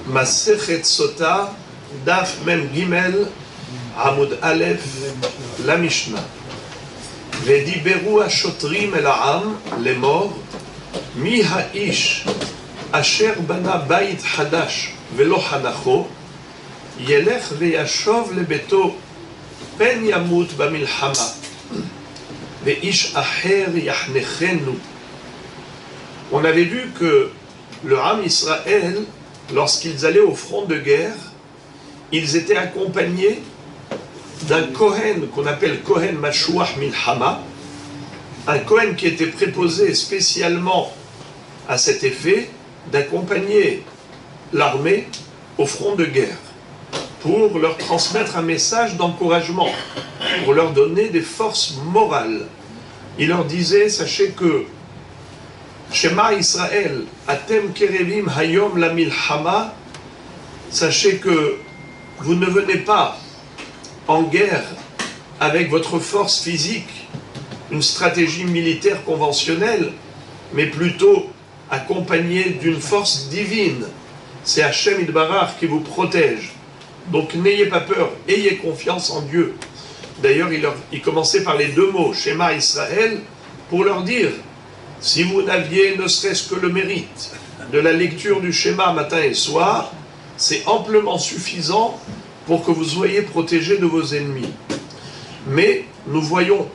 Masechet Sota, Daf Mem Gimel, Amud Aleph, la Mishnah. Vediberu hashotrim el ha'am lemor, mi ha'ish asher bana bayit hadash velo hanacho, yelech veyashov lebeto pen yamut bamilchama, veish acher yachnechenu. On avait vu que le Ham Israël, lorsqu'ils allaient au front de guerre, ils étaient accompagnés d'un Kohen qu'on appelle Kohen Mashuach Milchama, un Kohen qui était préposé spécialement à cet effet d'accompagner l'armée au front de guerre pour leur transmettre un message d'encouragement, pour leur donner des forces morales. Il leur disait, sachez que Shema Israël, Atem Kerevim Hayom la Milchama, sachez que vous ne venez pas en guerre avec votre force physique, une stratégie militaire conventionnelle, mais plutôt accompagné d'une force divine. C'est Hachem Idbarach qui vous protège. Donc n'ayez pas peur, ayez confiance en Dieu. D'ailleurs, il commençait par les deux mots, Shema Israël, pour leur dire, si vous n'aviez ne serait-ce que le mérite de la lecture du schéma matin et soir, c'est amplement suffisant pour que vous soyez protégés de vos ennemis. Mais nous voyons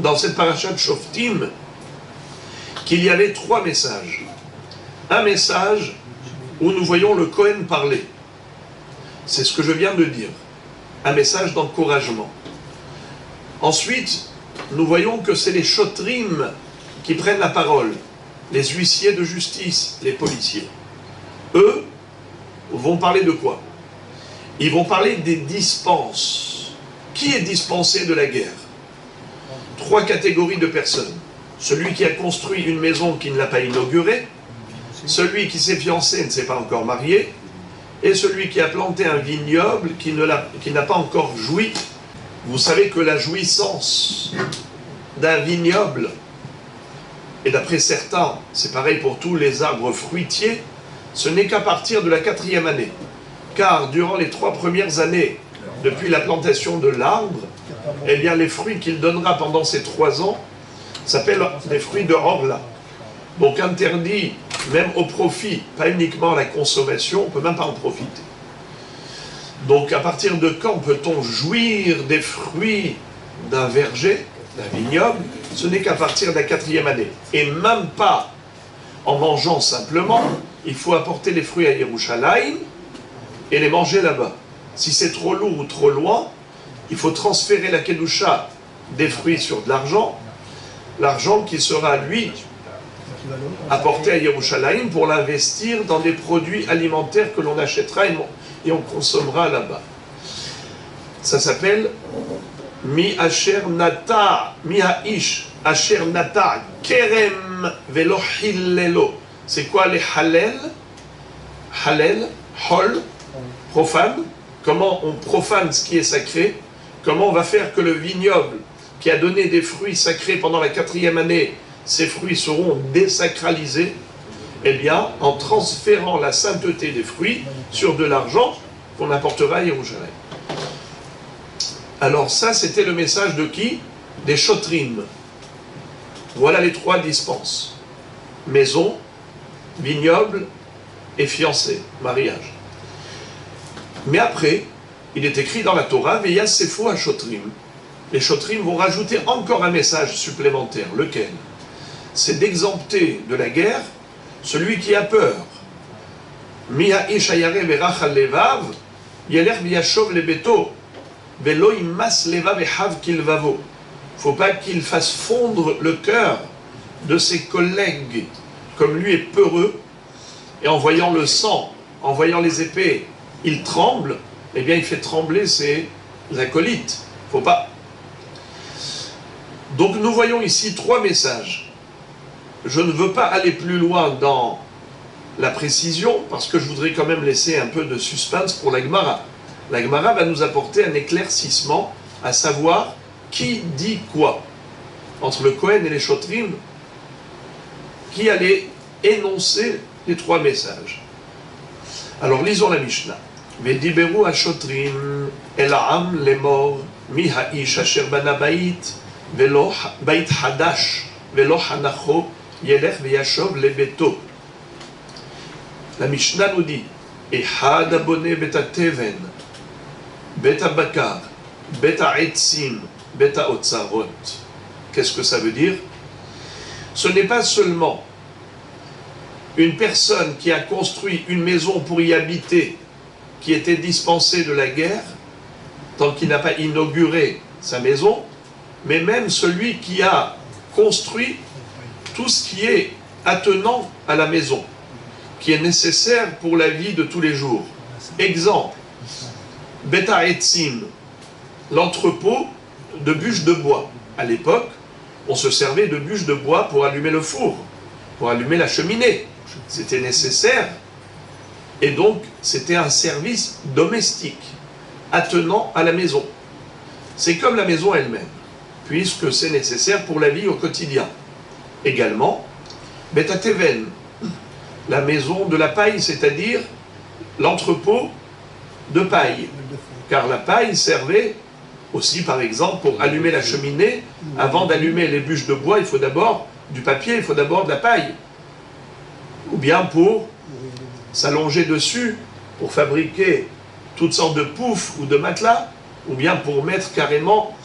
dans cette paracha de Shoftim qu'il y avait trois messages. Un message où nous voyons le Kohen parler. C'est ce que je viens de dire. Un message d'encouragement. Ensuite, nous voyons que c'est les Shotrim qui prennent la parole, les huissiers de justice, les policiers. Eux vont parler de quoi? Ils vont parler des dispenses. Qui est dispensé de la guerre? Trois catégories de personnes. Celui qui a construit une maison qui ne l'a pas inaugurée, celui qui s'est fiancé et ne s'est pas encore marié, et celui qui a planté un vignoble qui n'a pas encore joui. Vous savez que la jouissance d'un vignoble, et d'après certains, c'est pareil pour tous les arbres fruitiers, ce n'est qu'à partir de la 4e année. Car durant les 3 premières années, depuis la plantation de l'arbre, eh bien les fruits qu'il donnera pendant ces 3 ans s'appellent des fruits de Orla. Donc interdit même au profit, pas uniquement à la consommation, on ne peut même pas en profiter. Donc à partir de quand peut-on jouir des fruits d'un verger, d'un vignoble? Ce n'est qu'à partir de la 4e année. Et même pas en mangeant simplement, il faut apporter les fruits à Yerushalayim et les manger là-bas. Si c'est trop lourd ou trop loin, il faut transférer la kedusha des fruits sur de l'argent qui sera, lui, apporté à Yerushalayim pour l'investir dans des produits alimentaires que l'on achètera et on consommera là-bas. Ça s'appelle Mi Asher Nata, Mi Ha'ish Asher Nata, Kerem Velo Hillelo. C'est quoi les Halel? Halel, Hol, profane. Comment on profane ce qui est sacré? Comment on va faire que le vignoble qui a donné des fruits sacrés pendant la 4e année, ces fruits seront désacralisés? Eh bien, en transférant la sainteté des fruits sur de l'argent qu'on apportera à Yerushalayim. Alors ça, c'était le message de qui? Des Shotrim. Voilà les 3 dispenses. Maison, vignoble et fiancé, mariage. Mais après, il est écrit dans la Torah, Veya Sefo HaShotrim. Les Shotrim vont rajouter encore un message supplémentaire. Lequel? C'est d'exempter de la guerre celui qui a peur. Mi ha'ish hayare verachal levav, yelech v'yashov lebeto. Il ne faut pas qu'il fasse fondre le cœur de ses collègues, comme lui est peureux, et en voyant le sang, en voyant les épées, il tremble, eh bien il fait trembler ses acolytes. Faut pas. Donc nous voyons ici 3 messages. Je ne veux pas aller plus loin dans la précision, parce que je voudrais quand même laisser un peu de suspense pour la Gemara. La Gemara va nous apporter un éclaircissement, à savoir qui dit quoi. Entre le Kohen et les Shotrim, qui allait énoncer les 3 messages. Alors lisons la Mishnah. Vediberu hashotrim el ha'am lemor mi ha'ish asher bana bait velo bait hadash velo hanacho yelech veyashov lebeto. La Mishnah nous dit Ehad abone beta teven beta bakar beta etzim beta otzarot. Qu'est-ce que ça veut dire? Ce n'est pas seulement une personne qui a construit une maison pour y habiter, qui était dispensée de la guerre, tant qu'il n'a pas inauguré sa maison, mais même celui qui a construit tout ce qui est attenant à la maison, qui est nécessaire pour la vie de tous les jours. Exemple, Beta Etzim, l'entrepôt de bûches de bois. À l'époque, on se servait de bûches de bois pour allumer le four, pour allumer la cheminée. C'était nécessaire. Et donc, c'était un service domestique, attenant à la maison. C'est comme la maison elle-même, puisque c'est nécessaire pour la vie au quotidien. Également, Beta Teven, la maison de la paille, c'est-à-dire l'entrepôt de paille. Car la paille servait aussi, par exemple, pour allumer la cheminée. Avant d'allumer les bûches de bois, il faut d'abord du papier, il faut d'abord de la paille. Ou bien pour s'allonger dessus, pour fabriquer toutes sortes de poufs ou de matelas, ou bien pour mettre carrément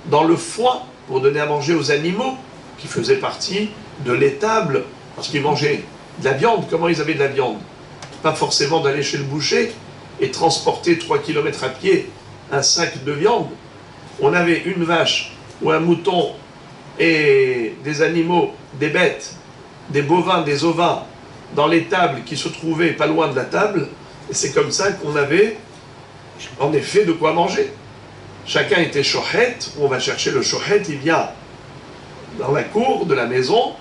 dans le foin, pour donner à manger aux animaux, qui faisaient partie de l'étable, parce qu'ils mangeaient de la viande. Comment ils avaient de la viande? Pas forcément d'aller chez le boucher et transporter 3 km à pied un sac de viande. On avait une vache ou un mouton et des animaux, des bêtes, des bovins, des ovins dans l'étable qui se trouvaient pas loin de la table, et c'est comme ça qu'on avait en effet de quoi manger. Chacun était shochet, on va chercher le shochet, il vient dans la cour de la maison,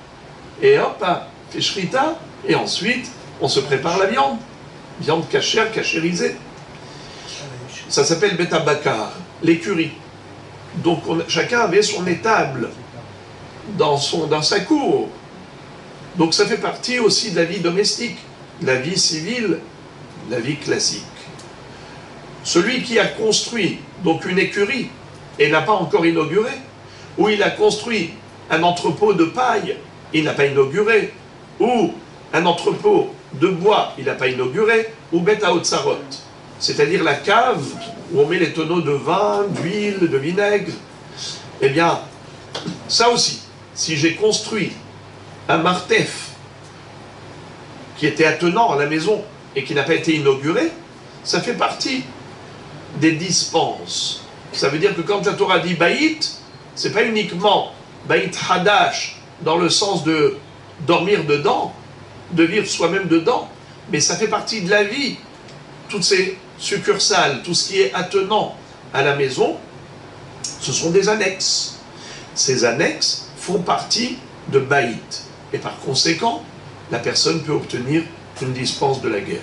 et hop, fait shrita, et ensuite on se prépare la viande cachère, cachérisée. Ça s'appelle beta bakar, l'écurie. Donc chacun avait son étable dans sa cour. Donc ça fait partie aussi de la vie domestique, de la vie civile, de la vie classique. Celui qui a construit donc une écurie et n'a pas encore inauguré, ou il a construit un entrepôt de paille, il n'a pas inauguré, ou un entrepôt de bois, il n'a pas inauguré, ou beta otzarot, c'est-à-dire la cave où on met les tonneaux de vin, d'huile, de vinaigre. Eh bien, ça aussi, si j'ai construit un martef qui était attenant à la maison et qui n'a pas été inauguré, ça fait partie des dispenses. Ça veut dire que quand la Torah dit baït, c'est pas uniquement baït hadash dans le sens de dormir dedans, de vivre soi-même dedans, mais ça fait partie de la vie. Toutes ces succursales, tout ce qui est attenant à la maison, ce sont des annexes. Ces annexes font partie de baït. Et par conséquent, la personne peut obtenir une dispense de la guerre.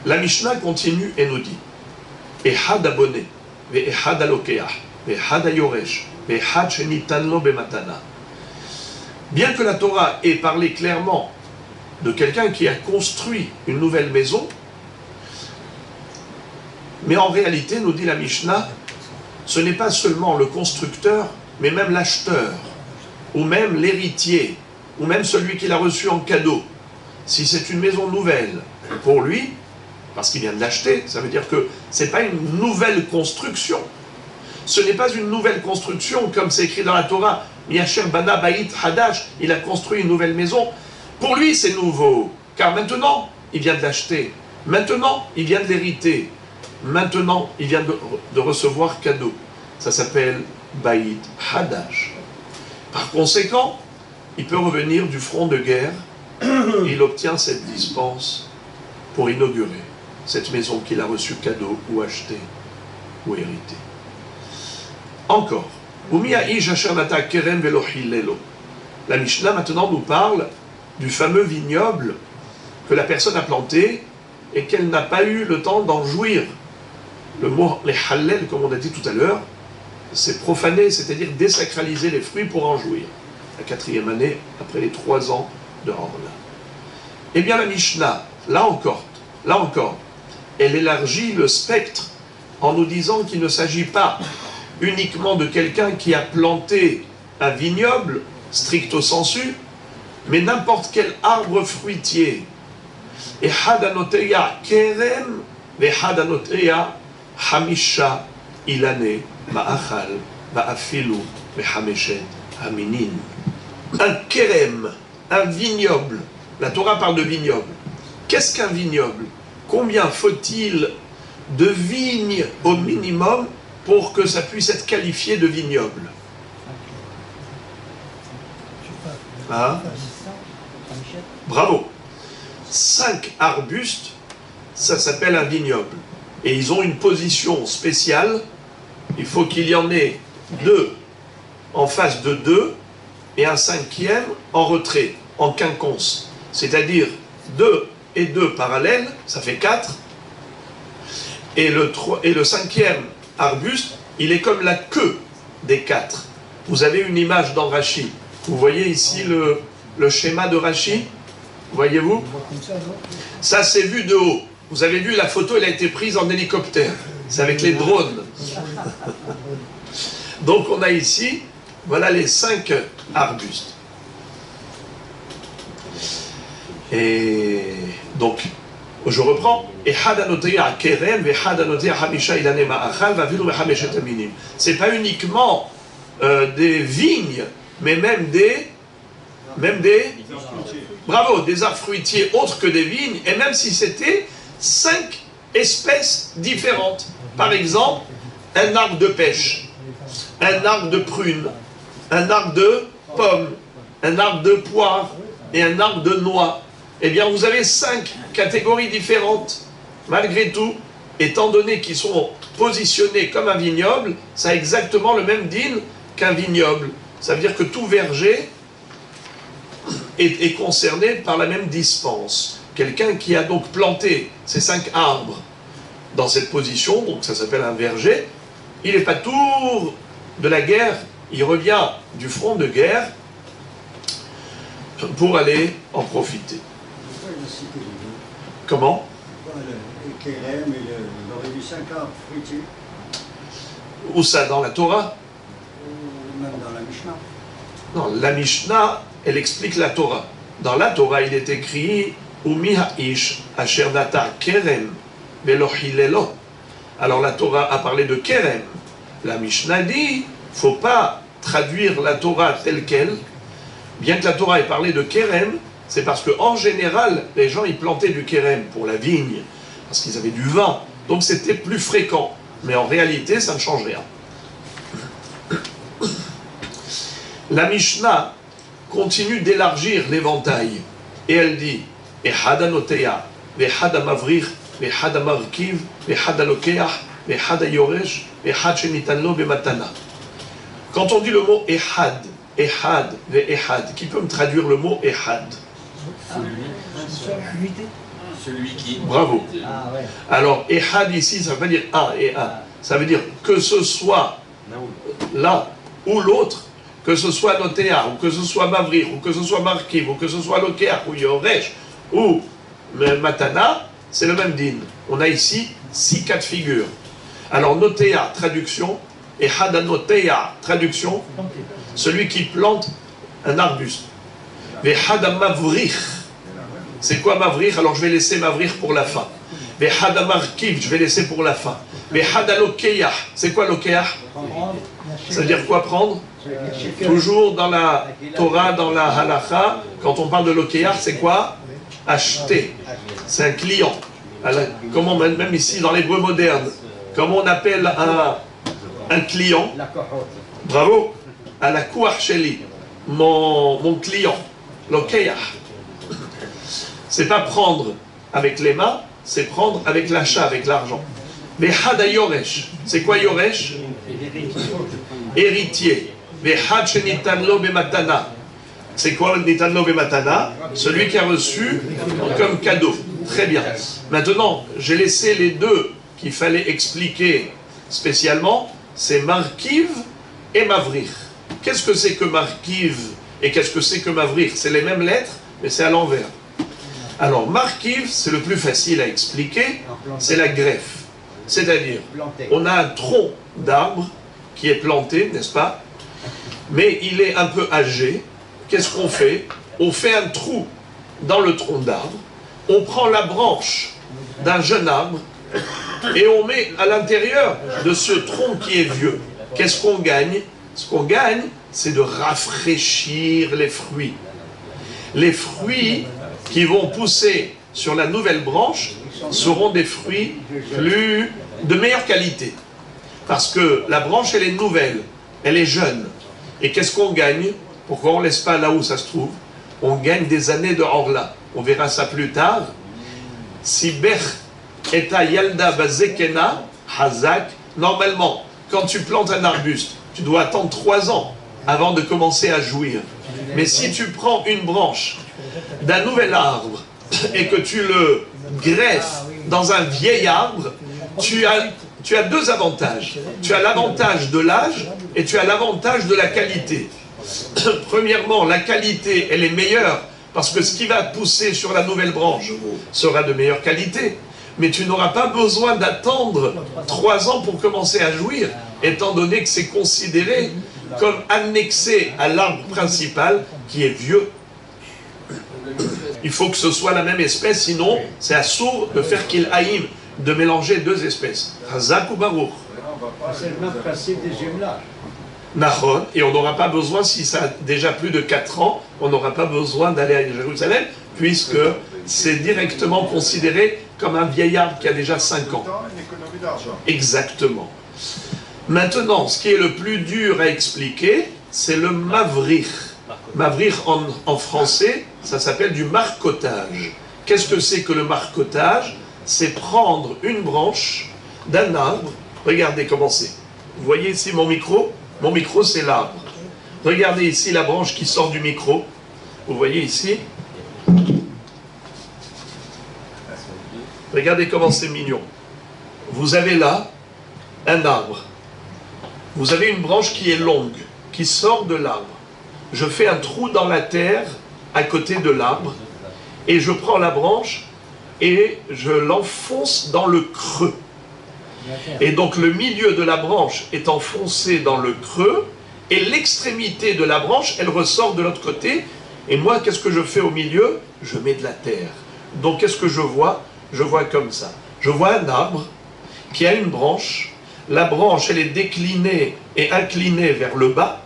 La Mishnah continue et nous dit Ehad abone, ve'ehad alokeach, ve'ehad ayoresh, ve'ehad shenitan lo bematana. Bien que la Torah ait parlé clairement de quelqu'un qui a construit une nouvelle maison, mais en réalité, nous dit la Mishnah, ce n'est pas seulement le constructeur, mais même l'acheteur, ou même l'héritier, ou même celui qui l'a reçu en cadeau. Si c'est une maison nouvelle pour lui, parce qu'il vient de l'acheter, ça veut dire que ce n'est pas une nouvelle construction. Ce n'est pas une nouvelle construction, comme c'est écrit dans la Torah, Yasher Bana Baït Hadash, il a construit une nouvelle maison. Pour lui, c'est nouveau, car maintenant, il vient de l'acheter. Maintenant, il vient de l'hériter. Maintenant, il vient de recevoir cadeau. Ça s'appelle Baït Hadash. Par conséquent, il peut revenir du front de guerre et il obtient cette dispense pour inaugurer cette maison qu'il a reçue cadeau ou achetée ou héritée. Encore, la Mishnah maintenant nous parle du fameux vignoble que la personne a planté et qu'elle n'a pas eu le temps d'en jouir. Le mot les hallel, comme on a dit tout à l'heure, c'est profaner, c'est-à-dire désacraliser les fruits pour en jouir. La 4e année, après les 3 ans de Orla. Eh bien la Mishnah là encore, elle élargit le spectre en nous disant qu'il ne s'agit pas uniquement de quelqu'un qui a planté un vignoble, stricto sensu, mais n'importe quel arbre fruitier. Et hadanoteya kerem, ve hadanoteya hamisha ilane ma'achal ba'afilu ve hameshet haminin. Un kerem, un vignoble. La Torah parle de vignoble. Qu'est-ce qu'un vignoble? Combien faut-il de vignes au minimum pour que ça puisse être qualifié de vignoble? Hein? Bravo. 5 arbustes, ça s'appelle un vignoble. Et ils ont une position spéciale. Il faut qu'il y en ait 2 en face de 2 et un 5e en retrait, en quinconce. C'est-à-dire 2 et 2 parallèles, ça fait 4. Et le 5e arbuste, il est comme la queue des 4. Vous avez une image dans Rashi. Vous voyez ici le schéma de Rashi? Voyez-vous? Ça, c'est vu de haut. Vous avez vu, la photo, elle a été prise en hélicoptère. C'est avec les drones. Donc, on a ici, voilà les 5 arbustes. Et donc, je reprends. C'est pas uniquement des vignes, mais même des bravo, des arbres fruitiers autres que des vignes, et même si c'était 5 espèces différentes. Par exemple, un arbre de pêche, un arbre de prune, un arbre de pomme, un arbre de poire et un arbre de noix. Eh bien, vous avez 5 catégories différentes. Malgré tout, étant donné qu'ils sont positionnés comme un vignoble, ça a exactement le même din qu'un vignoble. Ça veut dire que tout verger est concerné par la même dispense. Quelqu'un qui a donc planté ces 5 arbres dans cette position, donc ça s'appelle un verger, il n'est pas tour de la guerre, il revient du front de guerre pour aller en profiter. Comment? Le kérem et il aurait dit 5 arbres fruitiers. Où ça? Dans la Torah? Même dans la Mishnah. Non, la Mishnah, elle explique la Torah. Dans la Torah, il est écrit Umi ha'ish asher nata kerem velo hilelo. Alors la Torah a parlé de kerem. La Mishnah dit faut pas traduire la Torah telle qu'elle. Bien que la Torah ait parlé de kerem, c'est parce qu'en général, les gens ils plantaient du kerem pour la vigne, parce qu'ils avaient du vin. Donc c'était plus fréquent. Mais en réalité, ça ne change rien. La Mishnah continue d'élargir l'éventail. Et elle dit Ehada noteya, vehada mavrich, vehada markiv, vehada lokeach, vehada yoresh, vehad shenitanlo bematana. Quand on dit le mot ehad, ehad, vehad, qui peut me traduire le mot ehad? Celui qui... Bravo. Ah ouais. Alors, ehad ici, ça veut pas dire un et un. Ça veut dire que ce soit l'un ou l'autre, que ce soit Notéa, ou que ce soit Mavrir, ou que ce soit Markiv, ou que ce soit Lokeach, ou Yoresh, ou Matana, c'est le même din. On a ici 6 cas de figure. Alors, Notéa, traduction, et Hadanotéa, traduction, celui qui plante un arbuste. Mais Hadamavrir, c'est quoi Mavrir? Alors, je vais laisser Mavrir pour la fin. Mais Hadamarkiv, je vais laisser pour la fin. Mais Hadalokeach, c'est quoi Lokeach? Ça veut dire quoi prendre? Toujours dans la Torah, dans la Halacha, quand on parle de Lokeach, c'est quoi? Acheter. C'est un client. Comment, même ici dans l'hébreu moderne, comment on appelle un client? Bravo. À la Kouacheli, mon client. Lokeach. C'est pas prendre avec les mains, c'est prendre avec l'achat, avec l'argent. Mais Hada Yoresh, c'est quoi Yoresh? Héritier. Mais Had Shenitanlo Bematana, c'est quoi le Nitanlo Bematana? Celui qui a reçu comme cadeau. Très bien. Maintenant, j'ai laissé les deux qu'il fallait expliquer spécialement, c'est Markiv et Mavrir. Qu'est-ce que c'est que Markiv et qu'est-ce que c'est que Mavrir? C'est les mêmes lettres, mais c'est à l'envers. Alors, markiv, c'est le plus facile à expliquer, c'est la greffe. C'est-à-dire, on a un tronc d'arbre qui est planté, n'est-ce pas? Mais il est un peu âgé. Qu'est-ce qu'on fait? On fait un trou dans le tronc d'arbre, on prend la branche d'un jeune arbre et on met à l'intérieur de ce tronc qui est vieux. Qu'est-ce qu'on gagne? Ce qu'on gagne, c'est de rafraîchir les fruits. Les fruits qui vont pousser sur la nouvelle branche seront des fruits de meilleure qualité. Parce que la branche, elle est nouvelle, elle est jeune. Et qu'est-ce qu'on gagne? Pourquoi on ne laisse pas là où ça se trouve? On gagne des années de orla. On verra ça plus tard. Si Bech eta yalda bazekena hazak, normalement, quand tu plantes un arbuste, tu dois attendre 3 ans avant de commencer à jouir. Mais si tu prends une branche d'un nouvel arbre et que tu le greffes dans un vieil arbre, tu as 2 avantages. Tu as l'avantage de l'âge et tu as l'avantage de la qualité. Premièrement, la qualité, elle est meilleure parce que ce qui va pousser sur la nouvelle branche sera de meilleure qualité. Mais tu n'auras pas besoin d'attendre 3 ans pour commencer à jouir, étant donné que c'est considéré comme annexé à l'arbre principal qui est vieux. Il faut que ce soit la même espèce, sinon c'est assourd de faire qu'il haïm, de mélanger 2 espèces. Hazak ou Baruch. C'est le même principe des jumelages. Nahon, et on n'aura pas besoin, si ça a déjà plus de 4 ans, on n'aura pas besoin d'aller à Jérusalem, puisque c'est directement considéré comme un vieil arbre qui a déjà 5 ans. Une économie d'argent. Exactement. Maintenant, ce qui est le plus dur à expliquer, c'est le mavrir. Mavrir en français, ça s'appelle du marcotage. Qu'est-ce que c'est que le marcotage? C'est prendre une branche d'un arbre. Regardez comment c'est. Vous voyez ici mon micro? Mon micro, c'est l'arbre. Regardez ici la branche qui sort du micro. Vous voyez ici? Regardez comment c'est mignon. Vous avez là un arbre. Vous avez une branche qui est longue, qui sort de l'arbre. Je fais un trou dans la terre à côté de l'arbre et je prends la branche et je l'enfonce dans le creux. Et donc le milieu de la branche est enfoncé dans le creux et l'extrémité de la branche, elle ressort de l'autre côté. Et moi, qu'est-ce que je fais au milieu? Je mets de la terre. Donc qu'est-ce que je vois? Je vois comme ça. Je vois un arbre qui a une branche. La branche, elle est déclinée et inclinée vers le bas.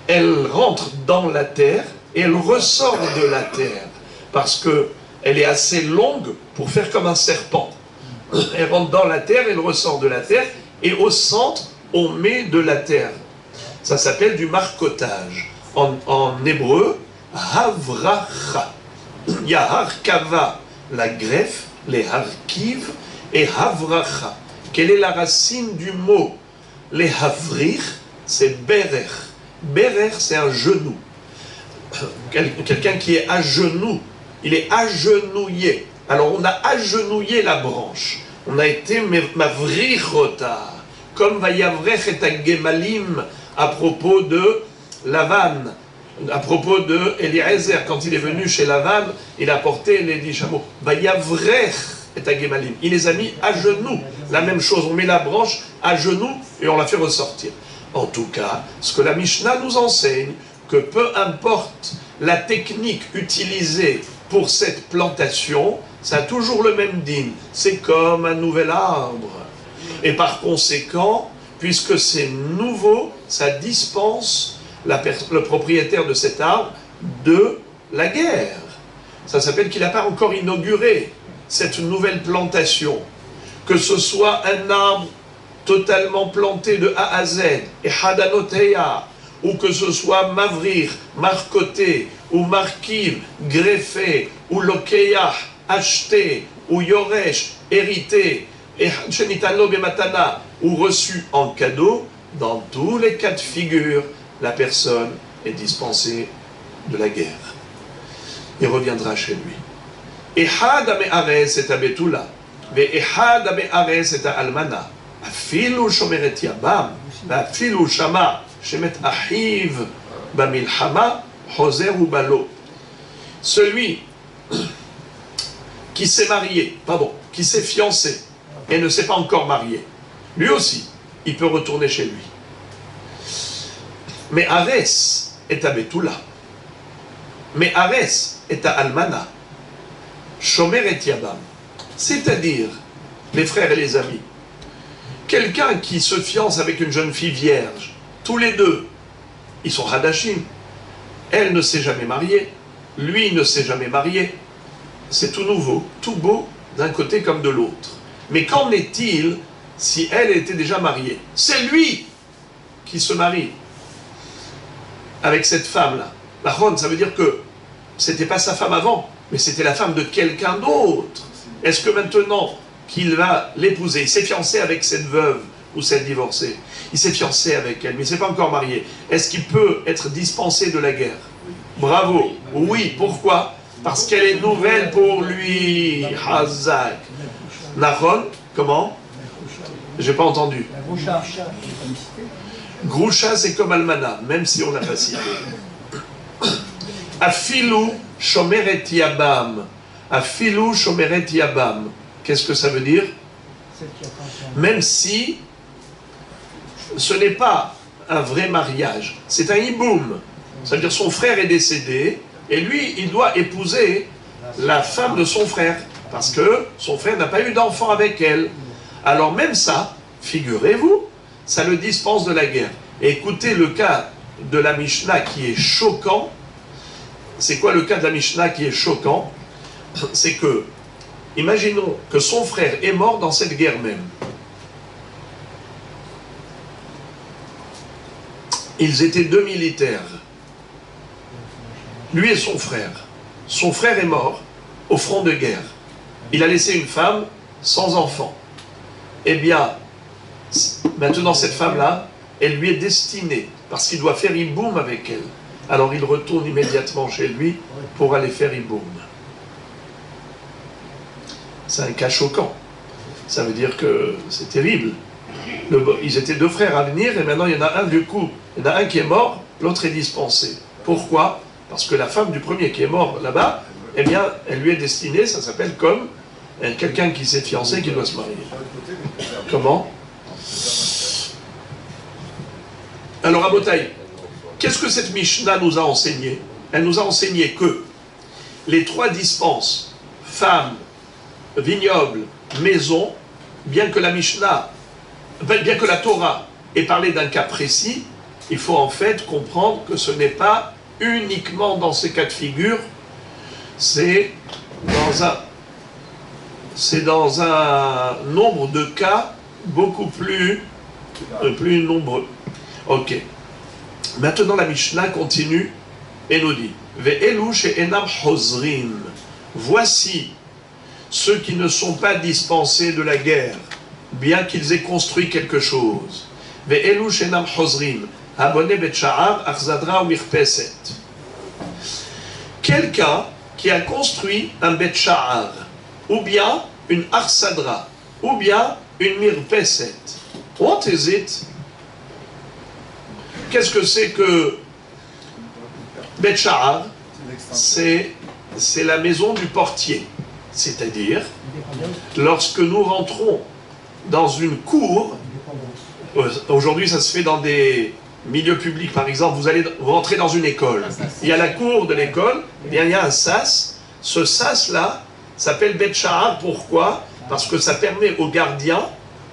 Elle rentre dans la terre et elle ressort de la terre parce qu'elle est assez longue pour faire comme un serpent. Elle rentre dans la terre, elle ressort de la terre, et au centre, on met de la terre. Ça s'appelle du marcotage. En hébreu, havracha. Il y a harkava, la greffe, les harkiv, et havracha. Quelle est la racine du mot? Les havrir, c'est berer. Berer, c'est un genou. Quelqu'un qui est à genoux, il est agenouillé. Alors on a agenouillé la branche. On a été mavrichota, comme vayavrech et Gemalim à propos de Lavan, à propos de Eliezer, quand il est venu chez Lavan, il a porté les 10 chameaux. Vayavrech et Gemalim. Il les a mis à genoux. La même chose, on met la branche à genoux et on la fait ressortir. En tout cas, ce que la Mishnah nous enseigne, que peu importe la technique utilisée pour cette plantation, ça a toujours le même din. C'est comme un nouvel arbre. Et par conséquent, puisque c'est nouveau, ça dispense le propriétaire de cet arbre de la guerre. Ça s'appelle qu'il n'a pas encore inauguré cette nouvelle plantation. Que ce soit un arbre totalement planté de A à Z, et Hadanoteya, ou que ce soit Mavrir, Marcoté, ou Markiv, greffé, ou Lokeyah, acheté, ou Yoresh, hérité, et Shenitano Bematana, ou reçu en cadeau, dans tous les cas de figure, la personne est dispensée de la guerre. Il reviendra chez lui. Ehad Ame'ares et Abetula, Ve'ehad Ame'ares et Almana, Afilu Shomeret Yabam, Afilu Shama, Shemet Ahiv, Bamilchama, Hoser ou Balo. Celui qui s'est marié, pardon, qui s'est fiancé et ne s'est pas encore marié, lui aussi, il peut retourner chez lui. Mais Arès est à Betula. Mais Arès est à Almana. Shomer et Yabam. C'est-à-dire, les frères et les amis, quelqu'un qui se fiance avec une jeune fille vierge, tous les deux, ils sont Hadashim. Elle ne s'est jamais mariée, lui ne s'est jamais marié. C'est tout nouveau, tout beau, d'un côté comme de l'autre. Mais qu'en est-il si elle était déjà mariée? C'est lui qui se marie avec cette femme-là. La Ron, ça veut dire que c'était pas sa femme avant, mais c'était la femme de quelqu'un d'autre. Est-ce que maintenant qu'il va l'épouser, il s'est fiancé avec cette veuve ou cette divorcée, il s'est fiancé avec elle, mais il ne s'est pas encore marié, est-ce qu'il peut être dispensé de la guerre? Bravo. Oui, pourquoi? Parce qu'elle est nouvelle pour lui. Hazak. Nahon, comment? J'ai pas entendu. Groucha, c'est comme Almana, même si on l'a pas cité. Afilou shomeret yabam. Afilou shomeret yabam. Qu'est-ce que ça veut dire? Même si ce n'est pas un vrai mariage, c'est un hiboum. Ça veut dire son frère est décédé et lui, il doit épouser la femme de son frère parce que son frère n'a pas eu d'enfant avec elle. Alors même ça, figurez-vous, ça le dispense de la guerre. Et écoutez le cas de la Mishnah qui est choquant. C'est quoi le cas de la Mishnah qui est choquant? C'est que, imaginons que son frère est mort dans cette guerre même. Ils étaient deux militaires. Lui et son frère. Son frère est mort au front de guerre. Il a laissé une femme sans enfant. Eh bien, maintenant cette femme-là, elle lui est destinée, parce qu'il doit faire Iboum avec elle. Alors il retourne immédiatement chez lui pour aller faire Iboum. C'est un cas choquant. Ça veut dire que c'est terrible. Ils étaient deux frères à venir et maintenant il y en a un du coup. Il y en a un qui est mort, l'autre est dispensé. Pourquoi? Parce que la femme du premier qui est mort là-bas, eh bien, elle lui est destinée, ça s'appelle comme quelqu'un qui s'est fiancé qui doit se marier. Comment? Alors, Abotaï, qu'est-ce que cette Mishnah nous a enseigné? Elle nous a enseigné que les trois dispenses, femmes, vignobles, maison, bien que la Mishnah, bien que la Torah ait parlé d'un cas précis, il faut en fait comprendre que ce n'est pas uniquement dans ces cas de figure, c'est dans un nombre de cas beaucoup plus nombreux. Ok. Maintenant la Mishnah continue et nous dit Ve'elu she'enam hozrim. Voici ceux qui ne sont pas dispensés de la guerre, bien qu'ils aient construit quelque chose. Ve'elu she'enam hozrim. Abonné bet sha'ar achzadra ou mirpeset. Quelqu'un qui a construit un bet sha'ar, ou bien une arsadra, ou bien une mirpeset. What is it? Qu'est-ce que c'est que Bet Sha'ar? C'est la maison du portier. C'est-à-dire, lorsque nous rentrons dans une cour, aujourd'hui ça se fait dans des milieux publics, par exemple, vous rentrez dans une école. Il y a la cour de l'école, il y a un sas. Ce sas-là s'appelle Bet Sha'ar. Pourquoi? Parce que ça permet au gardien,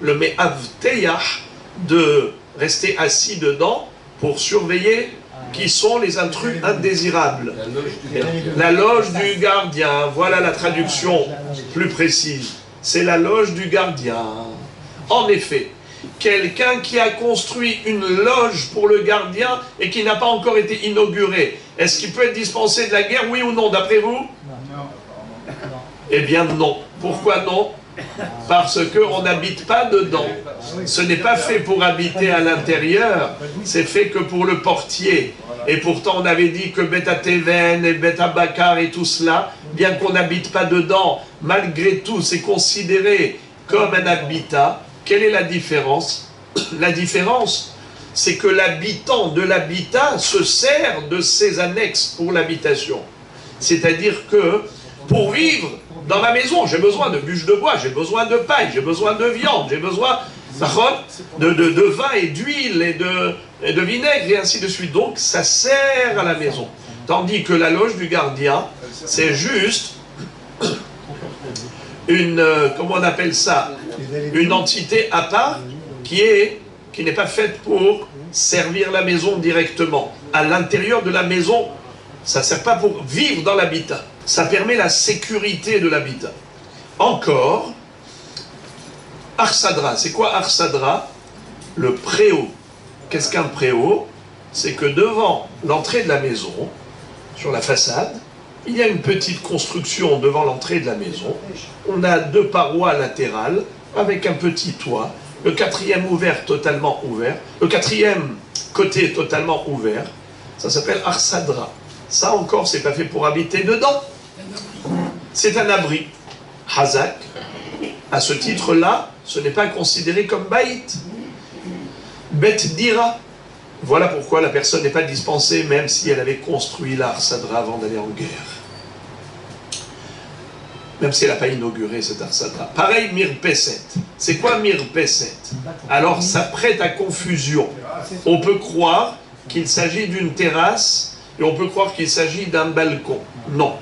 le Me'avteyach, de rester assis dedans pour surveiller qui sont les intrus indésirables. La loge du gardien, voilà la traduction plus précise. C'est la loge du gardien. En effet, quelqu'un qui a construit une loge pour le gardien et qui n'a pas encore été inaugurée, est-ce qu'il peut être dispensé de la guerre, oui ou non, d'après vous? Eh bien non. Pourquoi non? Parce qu'on n'habite pas dedans. Ce n'est pas fait pour habiter à l'intérieur, c'est fait que pour le portier. Et pourtant on avait dit que Beta Teven et Beta Bakar et tout cela, bien qu'on n'habite pas dedans, malgré tout c'est considéré comme un habitat. Quelle est la différence? La différence, c'est que l'habitant de l'habitat se sert de ses annexes pour l'habitation. C'est-à-dire que pour vivre, dans ma maison, j'ai besoin de bûches de bois, j'ai besoin de paille, j'ai besoin de viande, j'ai besoin de vin et d'huile et de vinaigre et ainsi de suite. Donc ça sert à la maison. Tandis que la loge du gardien, c'est juste une, comment on appelle ça, une entité à part qui n'est pas faite pour servir la maison directement. À l'intérieur de la maison, ça ne sert pas pour vivre dans l'habitat. Ça permet la sécurité de l'habitat. Encore, Arsadra. C'est quoi Arsadra? Le préau. Qu'est-ce qu'un préau? C'est que devant l'entrée de la maison, sur la façade, il y a une petite construction devant l'entrée de la maison. On a 2 parois latérales avec un petit toit. Le 4e ouvert, totalement ouvert. Le 4e côté totalement ouvert. Ça s'appelle Arsadra. Ça encore, c'est pas fait pour habiter dedans. C'est un abri. Hazak. À ce titre-là, ce n'est pas considéré comme baït. Bet dira. Voilà pourquoi la personne n'est pas dispensée, même si elle avait construit l'Arsadra avant d'aller en guerre. Même si elle n'a pas inauguré cet Arsadra. Pareil, Mirpeset. C'est quoi Mirpeset? Alors, ça prête à confusion. On peut croire qu'il s'agit d'une terrasse et on peut croire qu'il s'agit d'un balcon. Non.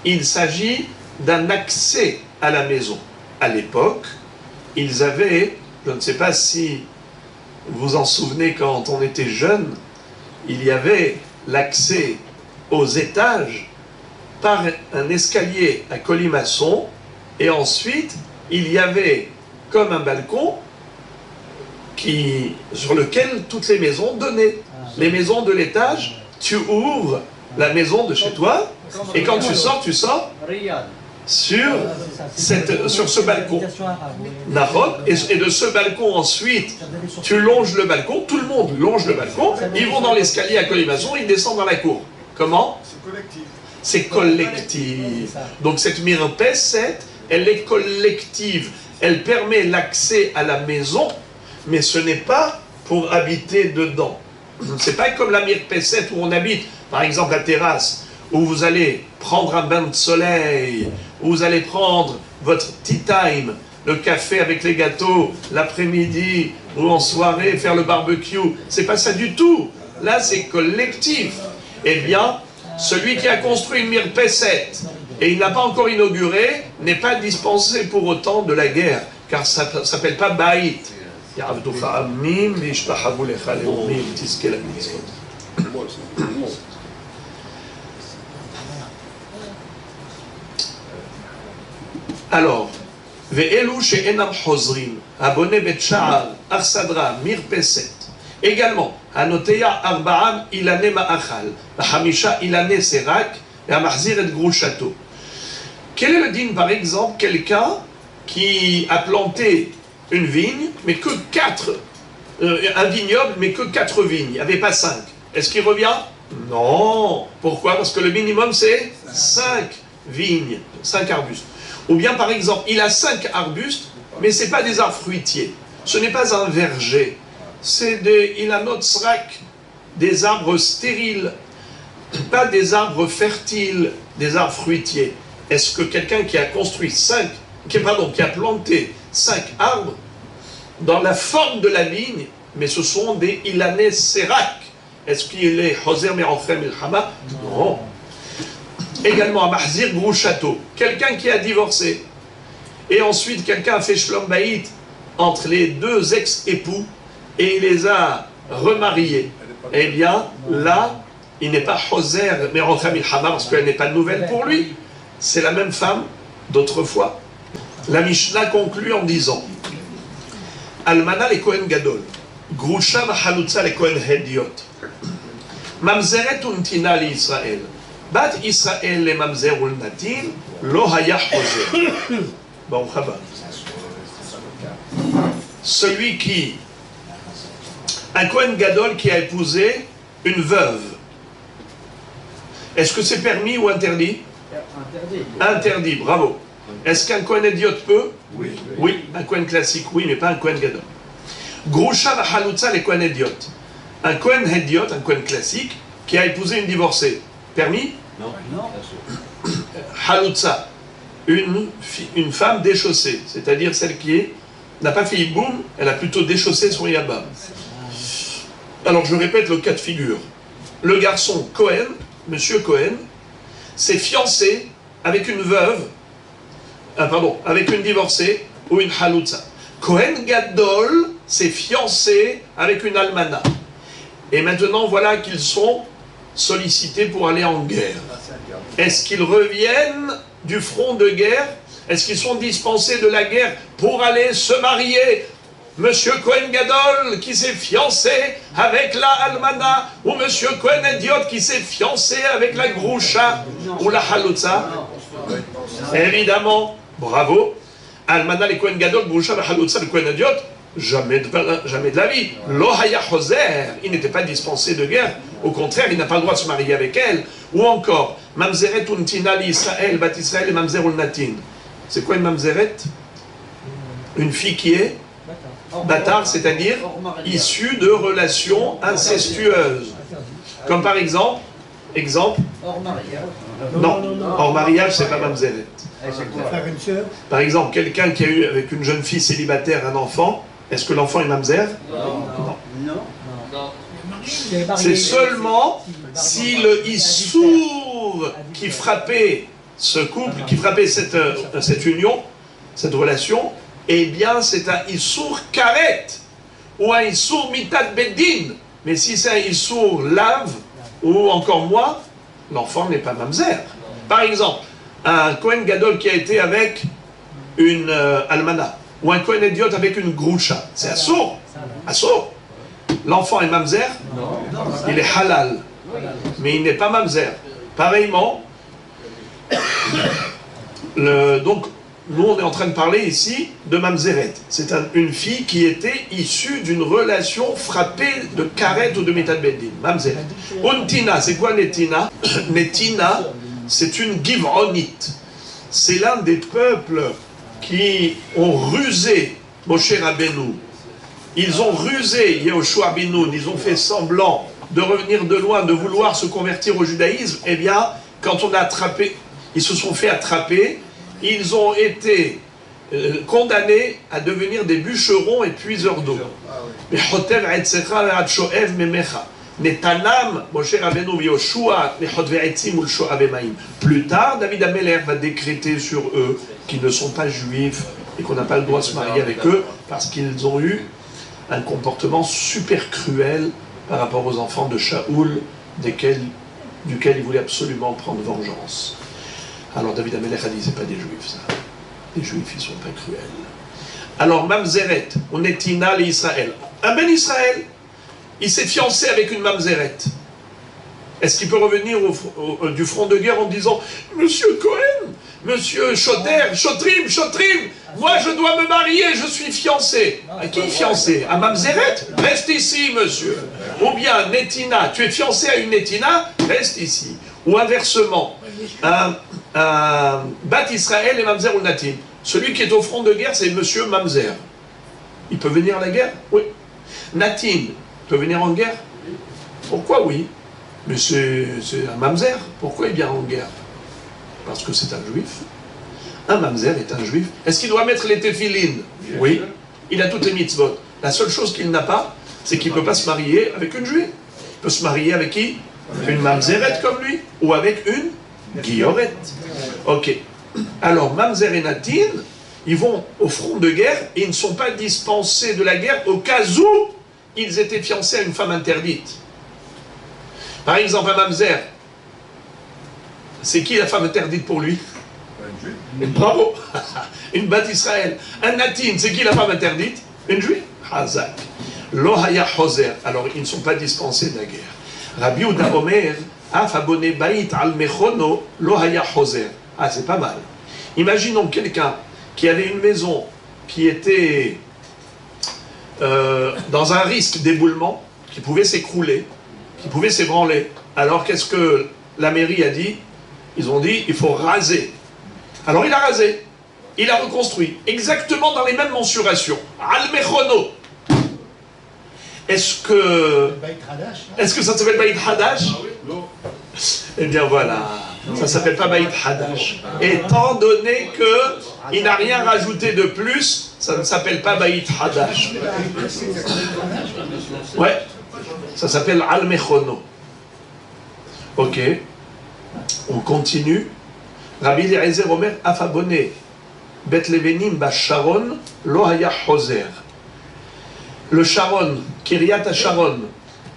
Il s'agit d'un accès à la maison. À l'époque, ils avaient, je ne sais pas si vous vous en souvenez quand on était jeune, il y avait l'accès aux étages par un escalier à colimaçon et ensuite il y avait comme un balcon sur lequel toutes les maisons donnaient. Les maisons de l'étage, tu ouvres la maison de chez toi et quand tu sors sur ce balcon. Et de ce balcon ensuite, tu longes le balcon, tout le monde longe le balcon, ils vont dans l'escalier à colimaçon, ils descendent dans la cour. Comment? C'est collectif. C'est collectif. Donc cette mirpeset, elle est collective. Elle permet l'accès à la maison, mais ce n'est pas pour habiter dedans. C'est pas comme la mirpeset où on habite, par exemple la terrasse, où vous allez prendre un bain de soleil, où vous allez prendre votre tea time, le café avec les gâteaux, l'après-midi, ou en soirée, faire le barbecue. C'est pas ça du tout. Là, c'est collectif. Eh bien, celui qui a construit une mirpeset et il n'a pas encore inauguré n'est pas dispensé pour autant de la guerre, car ça ne s'appelle pas baït. Alors, ve'elu she'enam chozrim, abone bet sha'ar, arsadra, mirpeset. Également, anoteya arba'am ilane ma'achal, v'hamisha ilane serak, et amachzir et grushato. Quel est le din, par exemple, quelqu'un qui a planté une vigne, mais que 4, un vignoble, mais que 4 vignes, il n'y avait pas 5. Est-ce qu'il revient? Non. Pourquoi? Parce que le minimum, c'est 5 vignes, 5 arbustes. Ou bien, par exemple, il a 5 arbustes, mais ce n'est pas des arbres fruitiers. Ce n'est pas un verger. C'est il a notre srak, des arbres stériles, pas des arbres fertiles, des arbres fruitiers. Est-ce que quelqu'un qui a construit qui a planté 5 arbres dans la forme de la vigne, mais ce sont des ilanais sérac, est-ce qu'il est Hoser Merofrem Ilhama? Non. Également à Mahzir Grouchato, quelqu'un qui a divorcé, et ensuite quelqu'un a fait Shlom Baït entre les 2 ex-époux, et il les a remariés. Eh bien, là, il n'est pas Hoser Merofrem Ilhama parce qu'elle n'est pas nouvelle pour lui. C'est la même femme d'autrefois. La Mishnah conclut en disant Almana le Kohen Gadol, Grusha Machalutza le Kohen Hediot, Mamzeret untina li Israël, Bat Israël le Mamzer ul Natil, Lo Haya Hoser. Bon, Chaba. Celui qui, un Kohen Gadol qui a épousé une veuve, est-ce que c'est permis ou interdit? Interdit, bravo. Est-ce qu'un Kohen Hediot peut? Oui. Oui, un Kohen classique, oui, mais pas un Kohen Gadol. Grusha Machalutza le Kohen Hediot. Un Kohen Hediot, un Kohen classique, qui a épousé une divorcée. Permis? Non. Halutza. une femme déchaussée, c'est-à-dire celle qui n'a pas fait Iboum, elle a plutôt déchaussé son Yabam. Alors je répète le cas de figure. Le garçon Cohen, monsieur Cohen, s'est fiancé avec une veuve, avec une divorcée ou une haloutza. Cohen Gadol s'est fiancé avec une almana. Et maintenant voilà qu'ils sont sollicités pour aller en guerre. Est-ce qu'ils reviennent du front de guerre? Est-ce qu'ils sont dispensés de la guerre pour aller se marier? Monsieur Cohen Gadol qui s'est fiancé avec la almana, ou Monsieur Cohen Idiot qui s'est fiancé avec la groucha ou la haloutza? Évidemment, bravo. Almana, les Cohen Gadol, groucha, la haloutza, le Cohen Idiot, jamais de la vie. Lo haya choser, il n'était pas dispensé de guerre. Au contraire, il n'a pas le droit de se marier avec elle. Ou encore, mamzeret untina li Israël, bat Israël et mamzer ul natin. C'est quoi une mamzeret? Une fille qui est bâtard, c'est-à-dire issue de relations incestueuses. Comme par exemple, hors mariage. non, hors mariage, c'est pas mamzeret. Faire une sœur. Par exemple, quelqu'un qui a eu avec une jeune fille célibataire un enfant, est-ce que l'enfant est mamzer? Non. C'est seulement si le issour qui frappait ce couple, qui frappait cette union, cette relation, eh bien c'est un issour karet ou un issour mitat beddin. Mais si c'est un issour lave ou encore moins, l'enfant n'est pas mamzer. Par exemple, un Kohen Gadol qui a été avec une almana ou un Kohen Idiot avec une groucha, c'est assour. Assour. L'enfant est mamzer, il est halal, mais il n'est pas mamzer. Pareillement, donc nous on est en train de parler ici de mamzeret. C'est une fille qui était issue d'une relation frappée de karet ou de métal beddin. Mamzeret. Untina, c'est quoi netina? Netina, c'est une givronite. C'est l'un des peuples qui ont rusé Moshe Rabbeinu. Ils ont rusé Yehoshua ben Nun, ils ont fait semblant de revenir de loin, de vouloir se convertir au judaïsme. Eh bien, quand on a attrapé, ils se sont fait attraper, ils ont été condamnés à devenir des bûcherons et puiseurs d'eau. Plus tard, David Ameler va décréter sur eux qu'ils ne sont pas juifs et qu'on n'a pas le droit de se marier avec eux parce qu'ils ont eu un comportement super cruel par rapport aux enfants de Shaoul, duquel il voulait absolument prendre vengeance. Alors David Amelech a dit, c'est pas des juifs ça. Les juifs, ils sont pas cruels. Alors Mamzeret, on est Tina les Israël. Un ben Israël, il s'est fiancé avec une Mamzeret. Est-ce qu'il peut revenir du front de guerre en disant, Monsieur Cohen, Monsieur Chotrim, moi je dois me marier, je suis fiancé. À qui fiancé? À Mamzeret? Reste ici, monsieur. Ou bien Netina, tu es fiancé à une Netina? Reste ici. Ou inversement, Bat Israël et Mamzer ou Natim. Celui qui est au front de guerre, c'est monsieur Mamzer. Il peut venir à la guerre? Oui. Natim peut venir en guerre? Pourquoi oui? Mais c'est un Mamzer. Pourquoi il vient en guerre? Parce que c'est un juif. Un mamzer est un juif. Est-ce qu'il doit mettre les téphilines? Oui. Il a toutes les mitzvot. La seule chose qu'il n'a pas, c'est qu'il ne peut pas se marier avec une juive. Il peut se marier avec qui? Une mamzeret comme lui. Ou avec une guilloret. Ok. Alors, mamzer et natin, ils vont au front de guerre et ils ne sont pas dispensés de la guerre au cas où ils étaient fiancés à une femme interdite. Par exemple, un mamzer, c'est qui la femme interdite pour lui? Bravo. Une bat Israël. Un natin, c'est qui la femme interdite? Une juive. Hazak. Lo haya choser. Alors, ils ne sont pas dispensés de la guerre. Rabbi Yehuda Omer, af abone bait al mechono, lo haya choser. Ah, c'est pas mal. Imaginons quelqu'un qui avait une maison qui était dans un risque d'éboulement, qui pouvait s'écrouler, qui pouvait s'ébranler. Alors, qu'est-ce que la mairie a dit? Ils ont dit, il faut raser. Alors il a rasé, il a reconstruit, exactement dans les mêmes mensurations. Al-Mechono. Est-ce que ça s'appelle Baït Hadash? Eh bien voilà. Ça s'appelle pas Baït Hadash. Étant donné qu'il n'a rien rajouté de plus, ça ne s'appelle pas Baït Hadash. Ouais, ça s'appelle Al-Mechono. Ok, on continue. Rabbi Eliezer Omer Afabone, Bet Levenim Ba Sharon, Lo Haya Hoser. Le Sharon, Kiryat Sharon,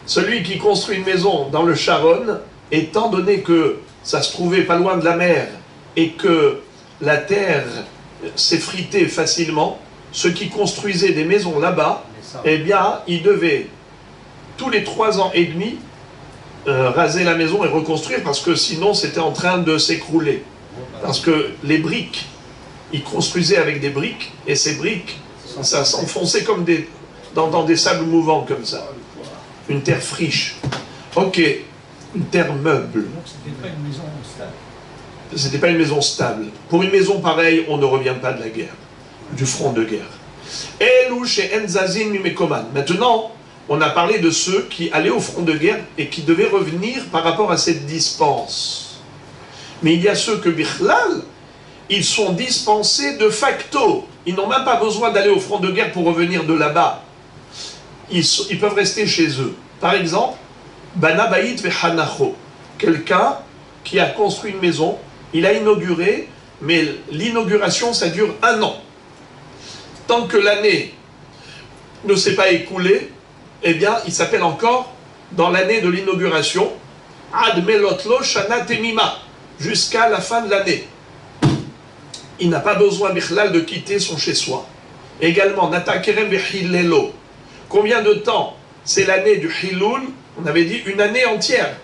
celui qui construit une maison dans le Sharon, étant donné que ça se trouvait pas loin de la mer et que la terre s'effritait facilement, ceux qui construisaient des maisons là-bas, eh bien, ils devaient tous les 3 ans et demi raser la maison et reconstruire parce que sinon c'était en train de s'écrouler. Parce que les briques, ils construisaient avec des briques et ces briques, ça s'enfonçait comme dans des sables mouvants comme ça. Une terre friche. Ok, une terre meuble. Donc c'était pas une maison stable. C'était pas une maison stable. Pour une maison pareille, on ne revient pas de la guerre, du front de guerre. Elou chez Enzazin Mimekoman. Maintenant, on a parlé de ceux qui allaient au front de guerre et qui devaient revenir par rapport à cette dispense. Mais il y a ceux que Bichlal, ils sont dispensés de facto. Ils n'ont même pas besoin d'aller au front de guerre pour revenir de là-bas. Ils peuvent rester chez eux. Par exemple, Bana Baït Vehanacho, quelqu'un qui a construit une maison, il a inauguré, mais l'inauguration, ça dure 1 an. Tant que l'année ne s'est pas écoulée, eh bien, il s'appelle encore, dans l'année de l'inauguration, Ad Melotlo Shana Temima, jusqu'à la fin de l'année. Il n'a pas besoin, Bichlal, de quitter son chez-soi. Également, Nata Kerem Vehilelo. Combien de temps? C'est l'année du Hiloul, on avait dit 1 année entière.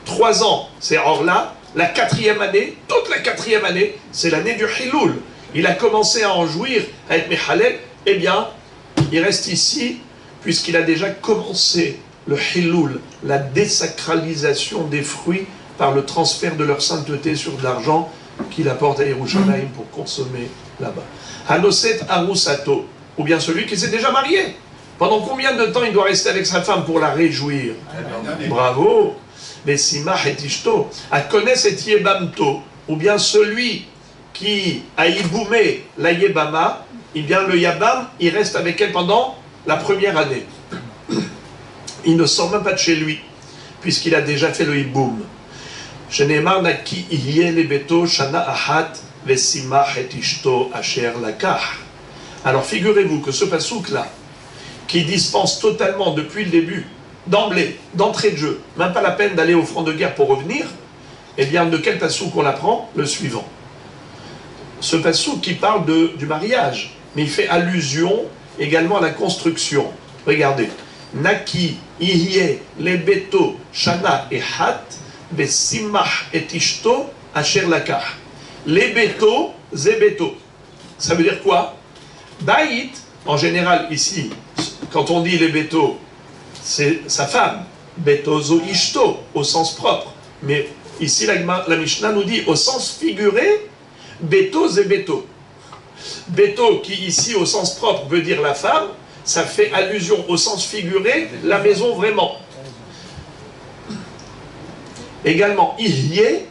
3 ans, c'est or là, la 4e année, toute la 4e année, c'est l'année du Hiloul. Il a commencé à en jouir, à être Mehalel, eh bien, il reste ici, puisqu'il a déjà commencé le Hiloul, la désacralisation des fruits par le transfert de leur sainteté sur de l'argent qu'il apporte à Yerushalayim pour consommer là-bas. Hanoset Arusato, ou bien celui qui s'est déjà marié. Pendant combien de temps il doit rester avec sa femme pour la réjouir? Bravo! Mais Simach et Ishto, à connaître et Yebamto, ou bien celui qui a iboumé la Yebama, eh bien le Yabam, il reste avec elle pendant la première année. Il ne sort même pas de chez lui, puisqu'il a déjà fait le Iboum. Shenemar naki iye lebeto shana ahat vesimach et Ishto asher lakah. Alors figurez-vous que ce pasouk-là, qui dispense totalement depuis le début, d'emblée, d'entrée de jeu, même pas la peine d'aller au front de guerre pour revenir, eh bien de quel pasouk on apprend? Le suivant. Ce pasouk qui parle du mariage, mais il fait allusion également à la construction. Regardez. Naki, Ihye, Lebeto, Shana et Hat, Besimach et Ishto, Asher Lakah. Lebeto, Zebeto. Ça veut dire quoi? Baït, en général ici, quand on dit Lebeto, c'est sa femme. Betozo Ishto, au sens propre. Mais ici, la Mishnah nous dit au sens figuré, Beto Zebeto. Beto, qui ici, au sens propre, veut dire la femme, ça fait allusion au sens figuré, la maison vraiment. Également, Ihye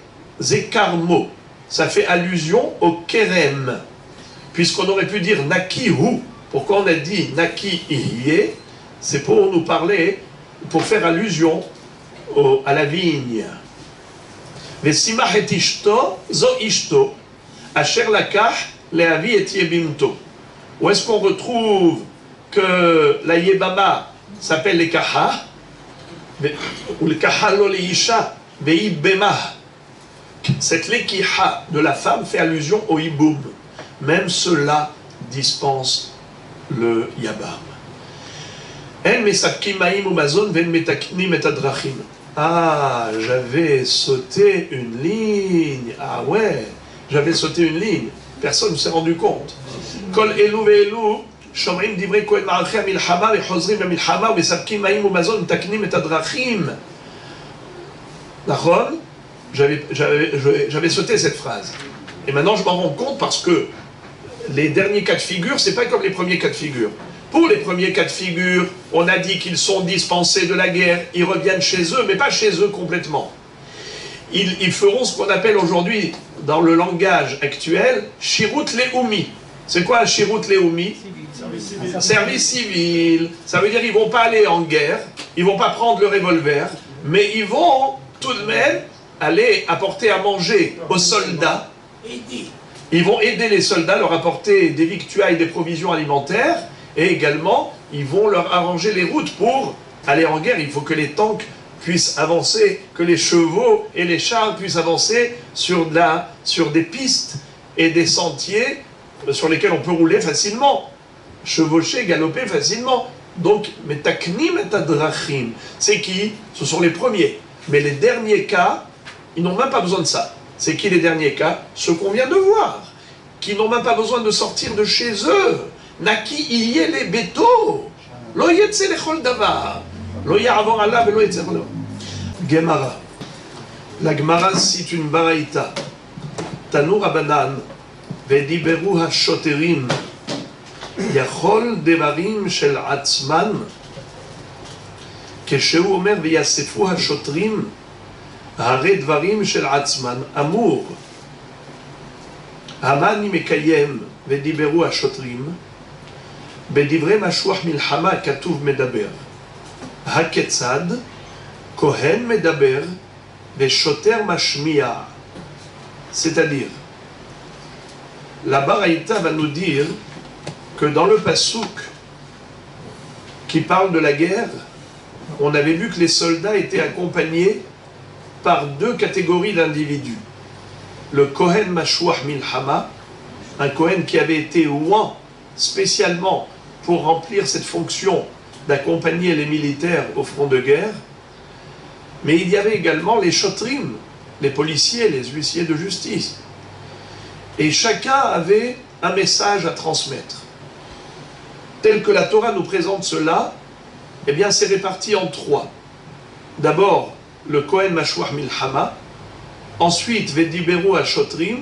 Zekarmo, ça fait allusion au Kerem, puisqu'on aurait pu dire Nakihu. Pourquoi on a dit Naki Ihye? C'est pour nous parler, pour faire allusion à la vigne. Vesimach et Ishto, Zo Ishto, Asher Lakah, Leavi et Yebimto. Où est-ce qu'on retrouve que la Yebama s'appelle les Kaha, ou le Kahalo le Isha, Veibema. Cette Lekiha de la femme fait allusion au Iboum. Même cela dispense le Yabam. En mesapkim maim umazon ven metaknim et adrachim. Ah, j'avais sauté une ligne. Ah ouais, j'avais sauté une ligne. Personne ne s'est rendu compte. Kol elu ve'elu shomrim divrei kohen ma'alchei hamilchama vechozrim b'milchama umesapkim maim umazon metaknim et adrachim. Nachon, j'avais sauté cette phrase. Et maintenant, je m'en rends compte parce que les derniers cas de figure, c'est pas comme les premiers cas de figure. Pour les premiers cas de figure, on a dit qu'ils sont dispensés de la guerre, ils reviennent chez eux, mais pas chez eux complètement. ils feront ce qu'on appelle aujourd'hui, dans le langage actuel, Shirut Leumi. C'est quoi un Shirut Leumi? Service civil. Ça veut dire qu'ils ne vont pas aller en guerre, ils ne vont pas prendre le revolver, mais ils vont tout de même aller apporter à manger aux soldats. Ils vont aider les soldats, leur apporter des victuailles, des provisions alimentaires, et également, ils vont leur arranger les routes pour aller en guerre. Il faut que les tanks puissent avancer, que les chevaux et les chars puissent avancer sur des pistes et des sentiers sur lesquels on peut rouler facilement, chevaucher, galoper facilement. Donc, metaknim et adrachim, c'est qui? Ce sont les premiers. Mais les derniers cas, ils n'ont même pas besoin de ça. C'est qui les derniers cas? Ceux qu'on vient de voir, qui n'ont même pas besoin de sortir de chez eux. Naki iye les bétos. Lo yetze lechol davar. Lo ya'avor Allah velo yetze lo. Gemara. La Gemara cite une baraïta. Tanu Rabanan. Vediberu ha-shoterim. Yachol devarim shel atzman. כשהוא אומר ויאספו השוטרים, הרי דברים של עצמן אמור. המן מקיים ודיברו השוטרים, בדברי משוח מלחמה כתוב מדבר. הכיצד? כהן מדבר ושוטר משמיע. C'est-à-dire, la baraïta va nous dire que dans le pasouk qui parle de la guerre, on avait vu que les soldats étaient accompagnés par deux catégories d'individus. Le Kohen Mashuach Milchama, un Kohen qui avait été oint spécialement pour remplir cette fonction d'accompagner les militaires au front de guerre. Mais il y avait également les Shotrim, les policiers, les huissiers de justice. Et chacun avait un message à transmettre. Tel que la Torah nous présente cela, eh bien, c'est réparti en trois. D'abord, le Kohen Mashuach Milchama, ensuite, Vediberu HaShotrim,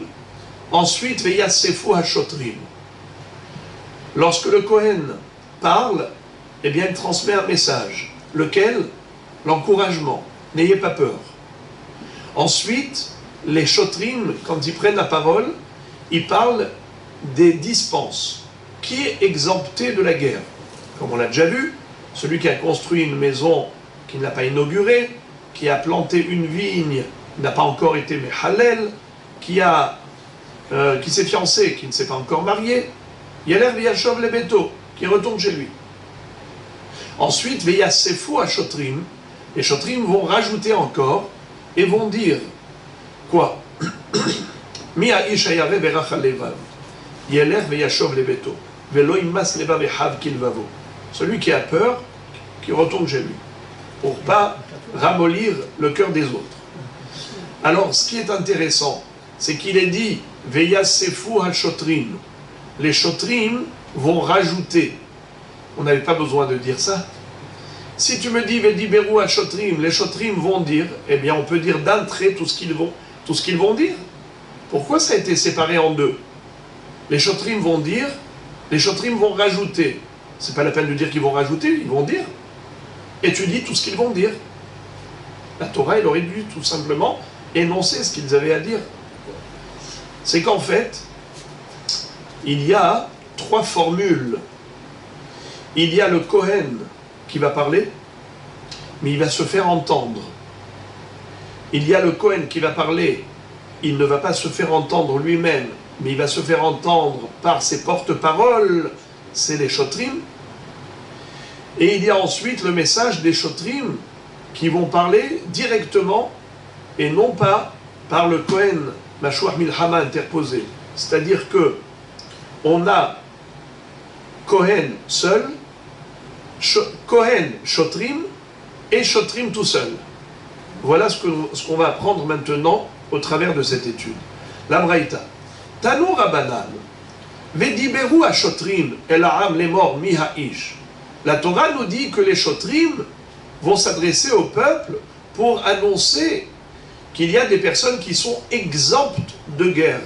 ensuite, Veyasefu HaShotrim. Lorsque le Kohen parle, eh bien, il transmet un message. Lequel? L'encouragement. N'ayez pas peur. Ensuite, les Shotrim, quand ils prennent la parole, ils parlent des dispenses. Qui est exempté de la guerre? Comme on l'a déjà vu, celui qui a construit une maison qui ne l'a pas inaugurée, qui a planté une vigne qui n'a pas encore été méhalel, qui s'est fiancé, qui ne s'est pas encore marié, Yeler v'yashov lebeto, qui retourne chez lui. Ensuite, veyasefu hashotrim, les shotrim vont rajouter encore et vont dire quoi? Mi ha'ish hayare berach alevav, Yeler v'yashov lebeto, velo immas levav echav kilvavo. Celui qui a peur, qui retourne chez lui, pour ne pas ramollir le cœur des autres. Alors, ce qui est intéressant, c'est qu'il est dit Veyasefu ha-shotrim. Les shotrim vont rajouter. On n'avait pas besoin de dire ça. Si tu me dis Vediberu ha-shotrim, les shotrim vont dire, eh bien, on peut dire d'entrée tout ce qu'ils vont dire. Pourquoi ça a été séparé en deux? Les shotrim vont dire, les shotrim vont rajouter. C'est pas la peine de dire qu'ils vont rajouter, ils vont dire. Et tu dis tout ce qu'ils vont dire. La Torah, elle aurait dû tout simplement énoncer ce qu'ils avaient à dire. C'est qu'en fait, il y a trois formules. Il y a le Kohen qui va parler, mais il va se faire entendre. Il y a le Kohen qui va parler, il ne va pas se faire entendre lui-même, mais il va se faire entendre par ses porte-paroles, c'est les Shotrim. Et il y a ensuite le message des Shotrim qui vont parler directement et non pas par le Kohen Mashuach Milchama interposé. C'est-à-dire que on a Kohen seul, Kohen Shotrim et Shotrim tout seul. Voilà ce qu'on va apprendre maintenant au travers de cette étude. La Braïta. Tanu Rabanan. Vediberu ha-shotrim el ha'am lemor mi ha'ish. La Torah nous dit que les shotrim vont s'adresser au peuple pour annoncer qu'il y a des personnes qui sont exemptes de guerre,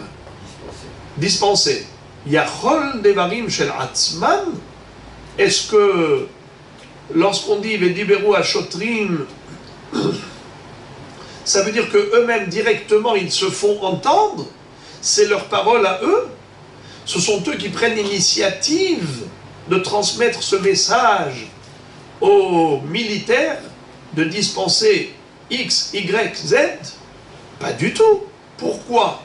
dispensées. Yachol devarim shel atzman. Est-ce que lorsqu'on dit Vediberu ha-shotrim, Ça veut dire qu'eux-mêmes, directement, ils se font entendre. C'est leur parole à eux. Ce sont eux qui prennent l'initiative de transmettre ce message aux militaires, de dispenser X, Y, Z. Pas du tout. Pourquoi?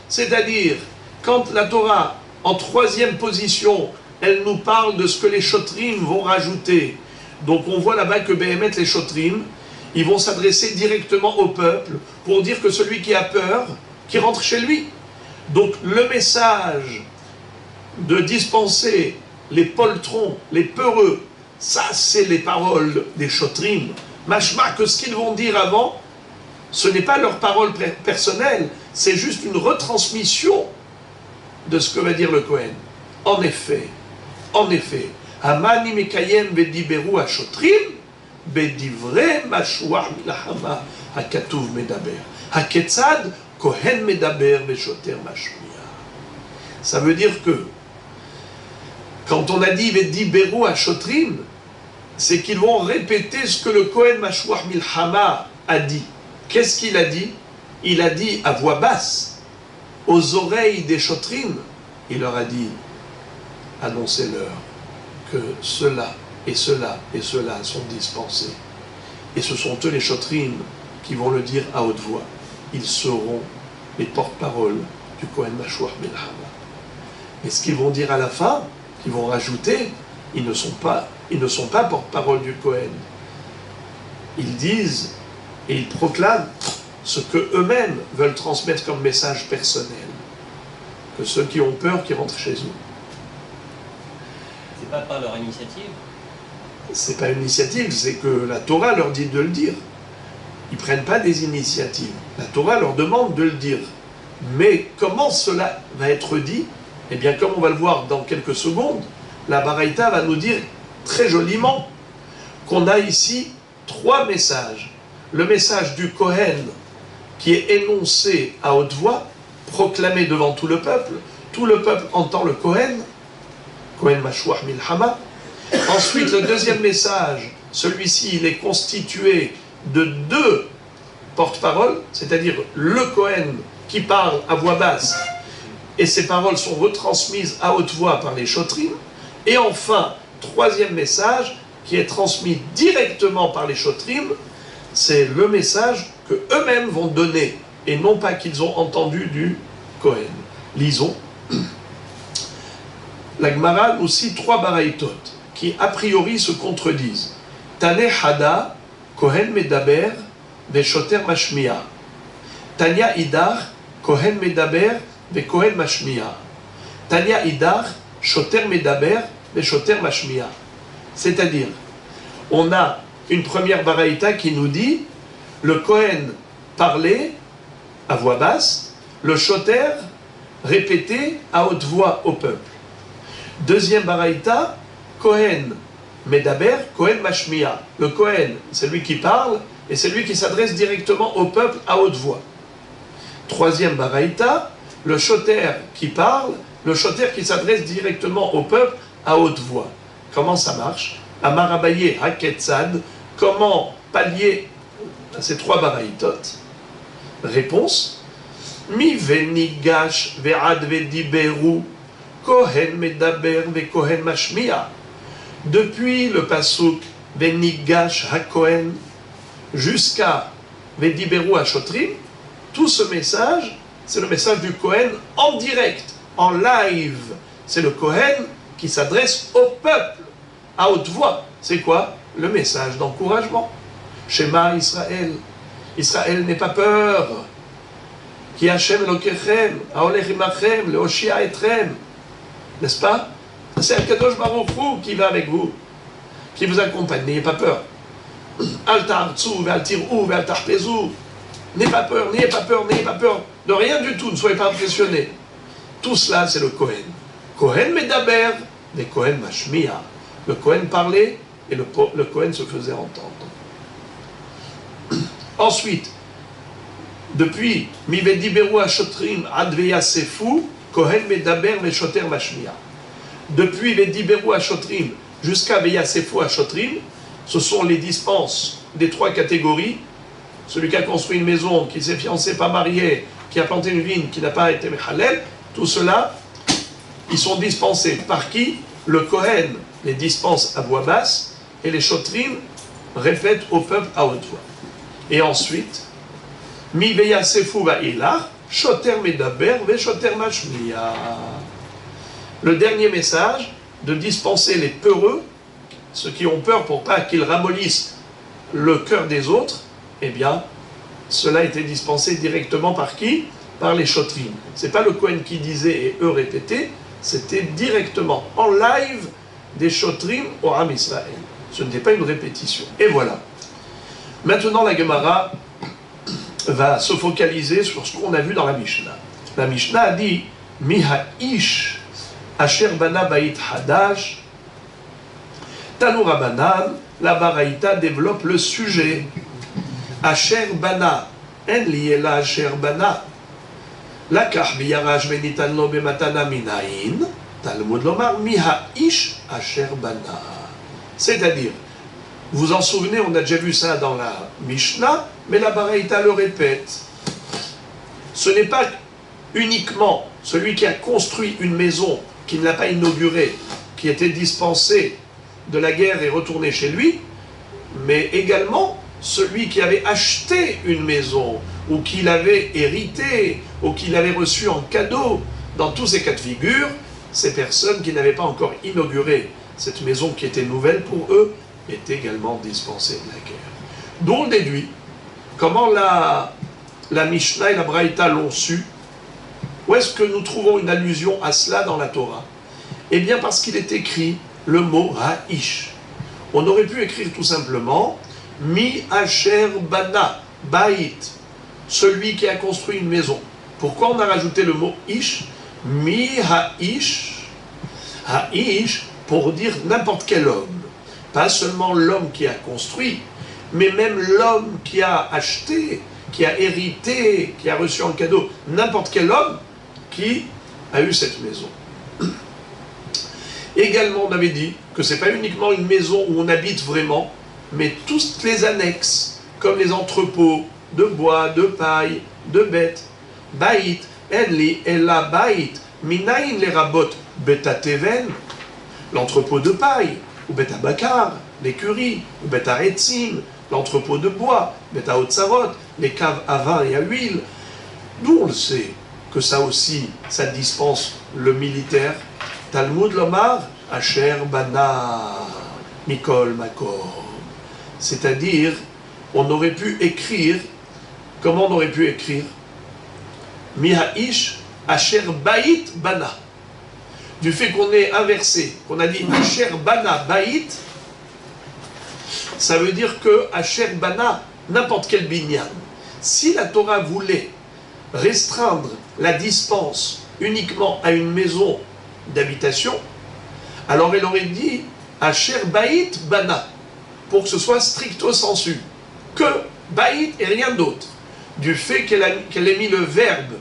C'est-à-dire, quand la Torah, en troisième position, elle nous parle de ce que les shotrim vont rajouter. Donc on voit là-bas que Béhémet, les shotrim, ils vont s'adresser directement au peuple pour dire que celui qui a peur, qui rentre chez lui. Donc le message de dispenser les poltrons, les peureux, ça c'est les paroles des shotrim. Mashma, que ce qu'ils vont dire avant, ce n'est pas leur parole personnelle, c'est juste une retransmission de ce que va dire le Kohen. En effet, Hamani Mekayem Bediberu Ashotrim, Bedivre Mashwah Milahama, Hakatuv Medaber. Haketzad, Kohen Medaber, Beshoter Mashmia. Ça veut dire que, quand on a dit Bediberu Ashotrim, c'est qu'ils vont répéter ce que le Kohen Mashwah Milhama a dit. Qu'est-ce qu'il a dit? Il a dit à voix basse, aux oreilles des shotrim, il leur a dit, annoncez-leur que cela et cela et cela sont dispensés. Et ce sont eux les shotrim qui vont le dire à haute voix. Ils seront les porte-paroles du Kohen Mashwah Milhama. Et ce qu'ils vont dire à la fin, qu'ils vont rajouter, ils ne sont pas porte-parole du Kohen. Ils disent et ils proclament ce que eux-mêmes veulent transmettre comme message personnel. Que ceux qui ont peur, qui rentrent chez eux. C'est pas par leur initiative? C'est pas une initiative, c'est que la Torah leur dit de le dire. Ils prennent pas des initiatives. La Torah leur demande de le dire. Mais comment cela va être dit? Eh bien, comme on va le voir dans quelques secondes, la Baraïta va nous dire très joliment qu'on a ici 3 messages. Le message du Kohen qui est énoncé à haute voix, proclamé devant tout le peuple entend le Kohen, Kohen Mashwah Milhama. Ensuite, le deuxième message, celui-ci, il est constitué de 2 porte-paroles, c'est-à-dire le Kohen qui parle à voix basse, et ces paroles sont retransmises à haute voix par les shotrim. Et enfin, troisième message, qui est transmis directement par les shotrim, c'est le message que eux-mêmes vont donner, et non pas qu'ils ont entendu du Kohen. Lisons. La Gemara nous cite 3 baraïtot, qui a priori se contredisent. Tane Hada, Kohen Medaber, Veshoter Mashmia. Tanya Idar, Kohen Medaber, Vekohen Mashmia. Tanya Idar, Shoter Medaber, Veshoter Mashmia. C'est-à-dire, on a une première baraïta qui nous dit le Kohen parlait à voix basse, le Shoter répétait à haute voix au peuple. Deuxième baraïta, Kohen Medaber, Kohen Mashmia. Le Kohen, c'est lui qui parle et c'est lui qui s'adresse directement au peuple à haute voix. Troisième baraïta, le Shoter qui parle, le Shoter qui s'adresse directement au peuple à haute voix. Comment ça marche? Amar Abaye Haketzad, comment pallier à ces 3 baraïtot? Réponse: Mi venigash ve'ad ve'diberu Kohen medaber ve'kohen mashmia. Depuis le pasuk venigash hakohen jusqu'à ve'diberu hashotrim, tout ce message, c'est le message du Kohen en direct, en live. C'est le Kohen qui s'adresse au peuple à haute voix. C'est quoi? Le message d'encouragement. Shema Israël. Israël n'aie pas peur. Ki Hashem Elokechem, Haolech imachem, Leoshia etrem. N'est-ce pas? C'est Akadosh Baruch Hu qui va avec vous, qui vous accompagne. N'ayez pas peur. Al ta'artzu, ve'al tir'u, ve'al tarpezu. N'ayez pas peur, n'ayez pas peur, n'ayez pas peur de rien du tout. Ne soyez pas impressionnés. Tout cela, c'est le Kohen. Kohen Medaber, mais Kohen Mashmia. Le Kohen parlait et le Kohen se faisait entendre. Ensuite, depuis Mivediberu Hashotrim Adveya Sefu, Kohen Medaber Veshoter Mashmia. Depuis Vediberu Hashotrim jusqu'à Veyasefo à Shotrim, ce sont les dispenses des 3 catégories. Celui qui a construit une maison, qui s'est fiancé, pas marié, qui a planté une vigne, qui n'a pas été Mechalel, tout cela, ils sont dispensés par qui? Le Kohen les dispense à voix basse et les Shotrim répètent au peuple à haute voix. Et ensuite, Mi Veyasefo Va'ilach, Shoter Medaber ve Shoter Mashmiya. Le dernier message, de dispenser les peureux, ceux qui ont peur pour pas qu'ils ramollissent le cœur des autres, eh bien, cela a été dispensé directement par qui? Par les Shotrim. C'est pas le Kohen qui disait et eux répétaient, c'était directement en live des Shotrim au Ham Israël. Ce n'était pas une répétition. Et voilà. Maintenant, la Gemara va se focaliser sur ce qu'on a vu dans la Mishnah. La Mishnah a dit Miha ish asher bana bait hadash. Tanu Rabanan, la Baraïta développe le sujet. Asher bana, en liela asher bana. Lakach biyarash venitan lo bematana minayin. Talmud lomar miha ish asher bana. C'est-à-dire, vous en souvenez, on a déjà vu ça dans la Mishnah, mais la Baraïta le répète. Ce n'est pas uniquement celui qui a construit une maison, qui ne l'a pas inaugurée, qui était dispensé de la guerre et retourné chez lui, mais également celui qui avait acheté une maison, ou qui l'avait hérité, ou qui l'avait reçu en cadeau. Dans tous ces cas de figure, ces personnes qui n'avaient pas encore inauguré cette maison qui était nouvelle pour eux, est également dispensée de la guerre. D'où on déduit comment la Mishnah et la Braïta l'ont su. Où est-ce que nous trouvons une allusion à cela dans la Torah? Eh bien parce qu'il est écrit le mot Ha'ish. On aurait pu écrire tout simplement Mi Asher Bana, Bait, celui qui a construit une maison. Pourquoi on a rajouté le mot Ish? Mi Ha'ish, Ha'ish pour dire n'importe quel homme. Pas seulement l'homme qui a construit, mais même l'homme qui a acheté, qui a hérité, qui a reçu en cadeau, n'importe quel homme qui a eu cette maison. Également, on avait dit que ce n'est pas uniquement une maison où on habite vraiment, mais toutes les annexes, comme les entrepôts de bois, de paille, de bêtes. Baït, enli, ella baït, minaïn les rabot, betateven, l'entrepôt de paille, ou beta bakar, l'écurie, ou beta etzim, l'entrepôt de bois, beta otsarot, les caves à vin et à huile. D'où on le sait que ça aussi, ça dispense le militaire. Talmud lomar, asher bana, mikol makor. C'est-à-dire, on aurait pu écrire, comment on aurait pu écrire? Miha'ish, asher bait bana. Du fait qu'on ait inversé, qu'on a dit asher bana bait, ça veut dire que asher bana, n'importe quel binyan. Si la Torah voulait restreindre la dispense uniquement à une maison d'habitation, alors elle aurait dit asher bait bana, pour que ce soit stricto sensu, que bait et rien d'autre. Du fait qu'elle ait mis le verbe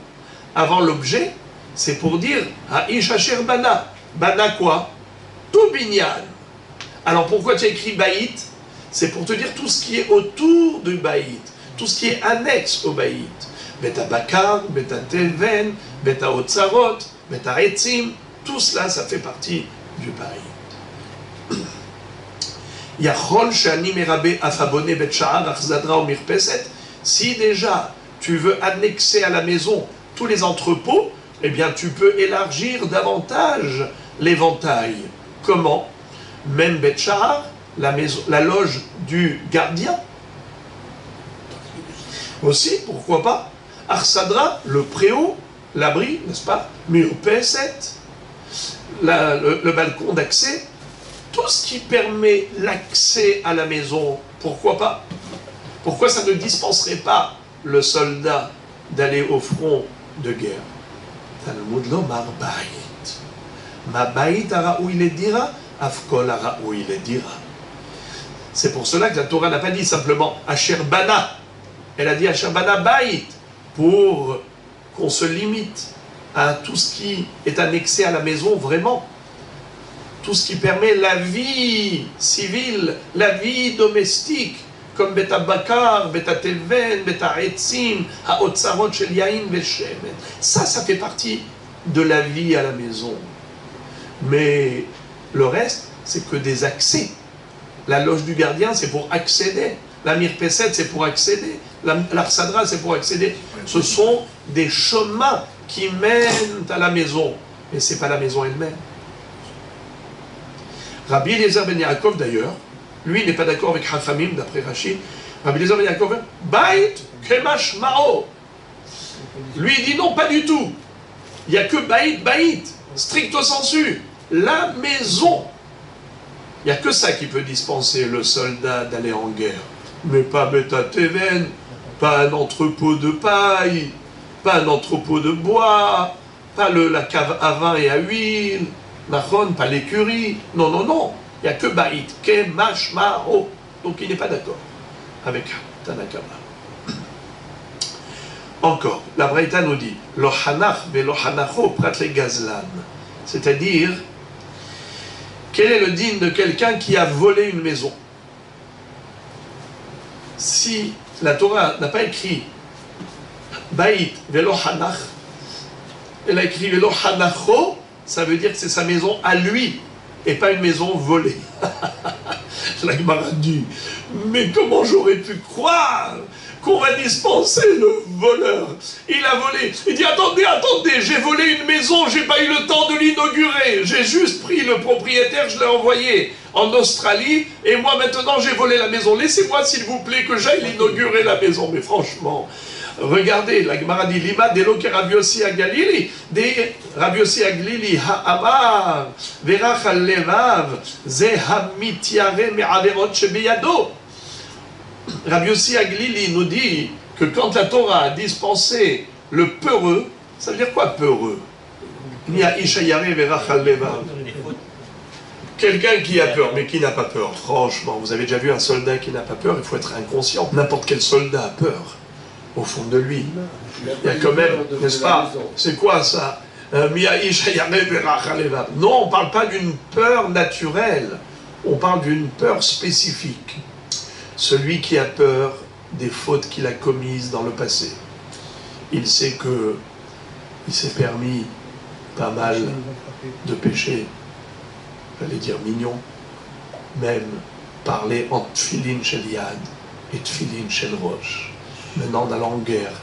avant l'objet, c'est pour dire Ha'ish asher bana. Bana quoi? Tout binyan. Alors pourquoi tu as écrit baït? C'est pour te dire tout ce qui est autour du baït, tout ce qui est annexe au baït. Beta bakar, beta teven, beta otsarot, beta etzim, tout cela, ça fait partie du baït. Yachol she'ani merabe afabone bet sha'ar achzadra ou mirpeset. Si déjà tu veux annexer à la maison tous les entrepôts, eh bien tu peux élargir davantage l'éventail. Comment? Même bet sha'ar, la loge du gardien. Aussi, pourquoi pas? Arsadra, le préau, l'abri, n'est-ce pas? Mirpeset, le balcon d'accès. Tout ce qui permet l'accès à la maison, pourquoi pas? Pourquoi ça ne dispenserait pas le soldat d'aller au front de guerre? Talmud lomar baït. Ma baït araoui le dira, afkol araoui le dira. C'est pour cela que la Torah n'a pas dit simplement Asher bana. Elle a dit Asher bana baït, pour qu'on se limite à tout ce qui est annexé à la maison vraiment. tout ce qui permet la vie civile, la vie domestique, comme Beta Bakar, Beta Teven, Beta Etzim, Haotzarot Shel Yain Veshemen. Ça fait partie de la vie à la maison. Mais le reste, c'est que des accès. La loge du gardien, c'est pour accéder. La Mirpesset, c'est pour accéder. L'Arsadra, c'est pour accéder. Ce sont des chemins qui mènent à la maison. Mais ce n'est pas la maison elle-même. Rabbi Eliezer ben Yaakov, d'ailleurs, lui n'est pas d'accord avec Hafamim, d'après Rashi. Rabbi Eliezer ben Yaakov, Bait Kemash Mao. Lui, il dit non, pas du tout. Il n'y a que Bait, stricto sensu. La maison. Il n'y a que ça qui peut dispenser le soldat d'aller en guerre. Mais pas Beta Teven, pas un entrepôt de paille, pas un entrepôt de bois, pas la cave à vin et à huile, pas l'écurie. Non, non, non. Il n'y a que Baït, Kemash Ma'o. Donc il n'est pas d'accord avec Tanakama. Encore, la Braïta nous dit Lo hanach ve lo hanacho prat le gazlan. C'est-à-dire, quel est le digne de quelqu'un qui a volé une maison? Si la Torah n'a pas écrit Baït velo hanach, elle a écrit velo hanacho, ça veut dire que c'est sa maison à lui et pas une maison volée. La Gemara dit, mais comment j'aurais pu croire qu'on va dispenser le voleur? Il a volé. Il dit, attendez, j'ai volé une maison, j'ai pas eu le temps de l'inaugurer. J'ai juste pris le propriétaire, je l'ai envoyé en Australie, et moi maintenant j'ai volé la maison. Laissez-moi s'il vous plaît que j'aille l'inaugurer la maison. Mais franchement, regardez, la Gemara dit, Lima delo ke Rabbi Yossi Agalili, Rabbi Yossi Agalili ha'amar, verach al levav, ze ha'mitiare me'averot shebeyado. Rabbi Yossi Aglili nous dit que quand la Torah a dispensé le peureux, ça veut dire quoi peureux? Quelqu'un qui a peur, mais qui n'a pas peur. Franchement, vous avez déjà vu un soldat qui n'a pas peur? Il faut être inconscient. N'importe quel soldat a peur, au fond de lui. Il y a quand même, n'est-ce pas? C'est quoi ça? Non, on ne parle pas d'une peur naturelle, on parle d'une peur spécifique. Celui qui a peur des fautes qu'il a commises dans le passé. Il sait que il s'est permis pas mal de péchés, j'allais dire mignons, même parler en tfilin shel yad et tfilin shel rosh. Maintenant, en allant en guerre,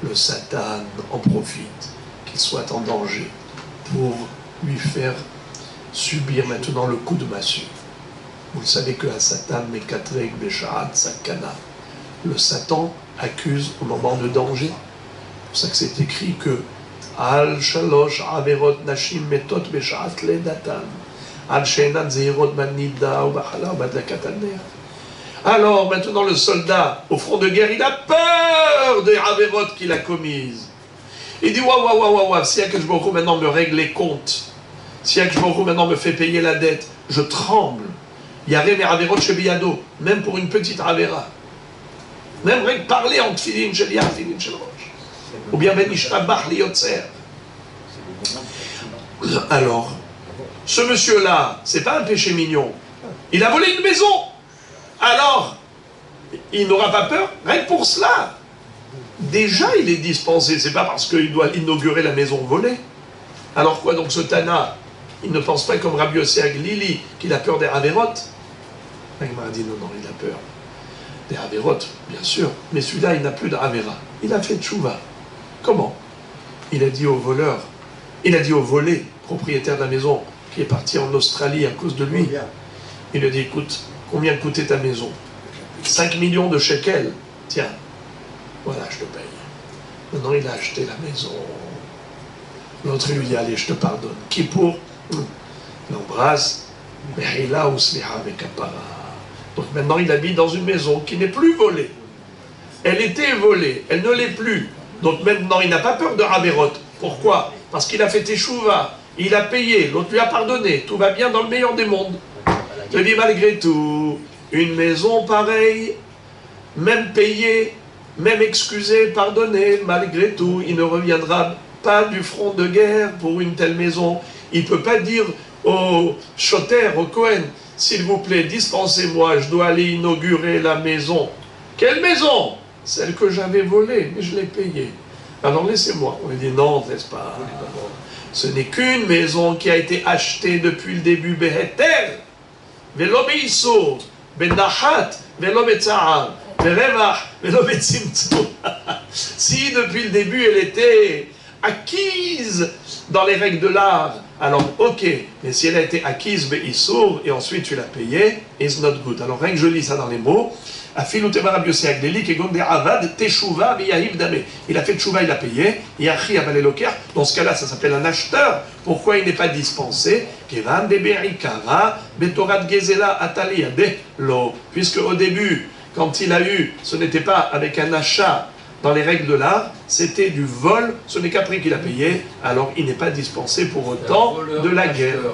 le Satan en profite, qu'il soit en danger, pour lui faire subir maintenant le coup de massue. Vous savez que à Satan, Mekatrek Beshaat Sakana, le Satan accuse au moment de danger. C'est pour ça que c'est écrit que Al Shalosh Averot Nashim Metot Beshaat Ledatan, Al Sheinat Zeirot Manida ou Bachala ou Badlakataner. Alors maintenant le soldat au front de guerre, il a peur des Averot qu'il a commises. Il dit waouh, si Akadosh Baruch Hu maintenant me règle les comptes, si Akadosh Baruch Hu maintenant me fait payer la dette, je tremble. Yaré mais Averot Shebiyado, même pour une petite Avera. Même rien que parler en Tfilin Shel Yad, Tfilin Shel Rosh. Ou bien Ben Ishtabach Liotzer. Alors, ce monsieur-là, c'est pas un péché mignon. Il a volé une maison. Alors, il n'aura pas peur, rien que pour cela. Déjà, il est dispensé. C'est pas parce qu'il doit inaugurer la maison volée. Alors quoi, donc ce Tana, il ne pense pas comme Rabbi Yossi Aglili, qu'il a peur des Averot. Il m'a dit non, il a peur des Averot, bien sûr, mais celui-là, il n'a plus d'Avera. Il a fait tchouva. Comment? Il a dit au voleur, il a dit au volé, propriétaire de la maison, qui est parti en Australie à cause de lui. Il lui a dit, écoute, combien coûtait ta maison? 5 millions de shekels. Tiens, voilà, je te paye. Maintenant, il a acheté la maison. L'autre lui dit, allez, je te pardonne. Qui pour? L'embrasse. Mais il a usliha vekapara. Donc maintenant, il habite dans une maison qui n'est plus volée. Elle était volée, elle ne l'est plus. Donc maintenant, il n'a pas peur de Averot. Pourquoi? Parce qu'il a fait teshuva, il a payé, l'autre lui a pardonné. Tout va bien dans le meilleur des mondes. Je dis malgré tout, une maison pareille, même payée, même excusée, pardonnée, malgré tout, il ne reviendra pas du front de guerre pour une telle maison. Il ne peut pas dire au Choter, au Cohen, s'il vous plaît, dispensez-moi, je dois aller inaugurer la maison. Quelle maison? Celle que j'avais volée, mais je l'ai payée. Alors laissez-moi. On lui dit non, laisse pas. Ce n'est qu'une maison qui a été achetée depuis le début, Beheter, Velo Beisur, Benahat, Velo Betzahar, Berevach, Velo Betzimtzum. Si depuis le début elle était acquise dans les règles de l'art, alors ok, mais si elle a été acquise Beisur et ensuite tu l'as payée, it's not good. Alors rien que je lis ça dans les mots, il a fait tchouva, il a payé. Dans ce cas-là, ça s'appelle un acheteur. Pourquoi il n'est pas dispensé? Puisque au début, quand il a eu, ce n'était pas avec un achat dans les règles de l'art, c'était du vol, ce n'est qu'après qu'il a payé, alors il n'est pas dispensé pour autant de la guerre.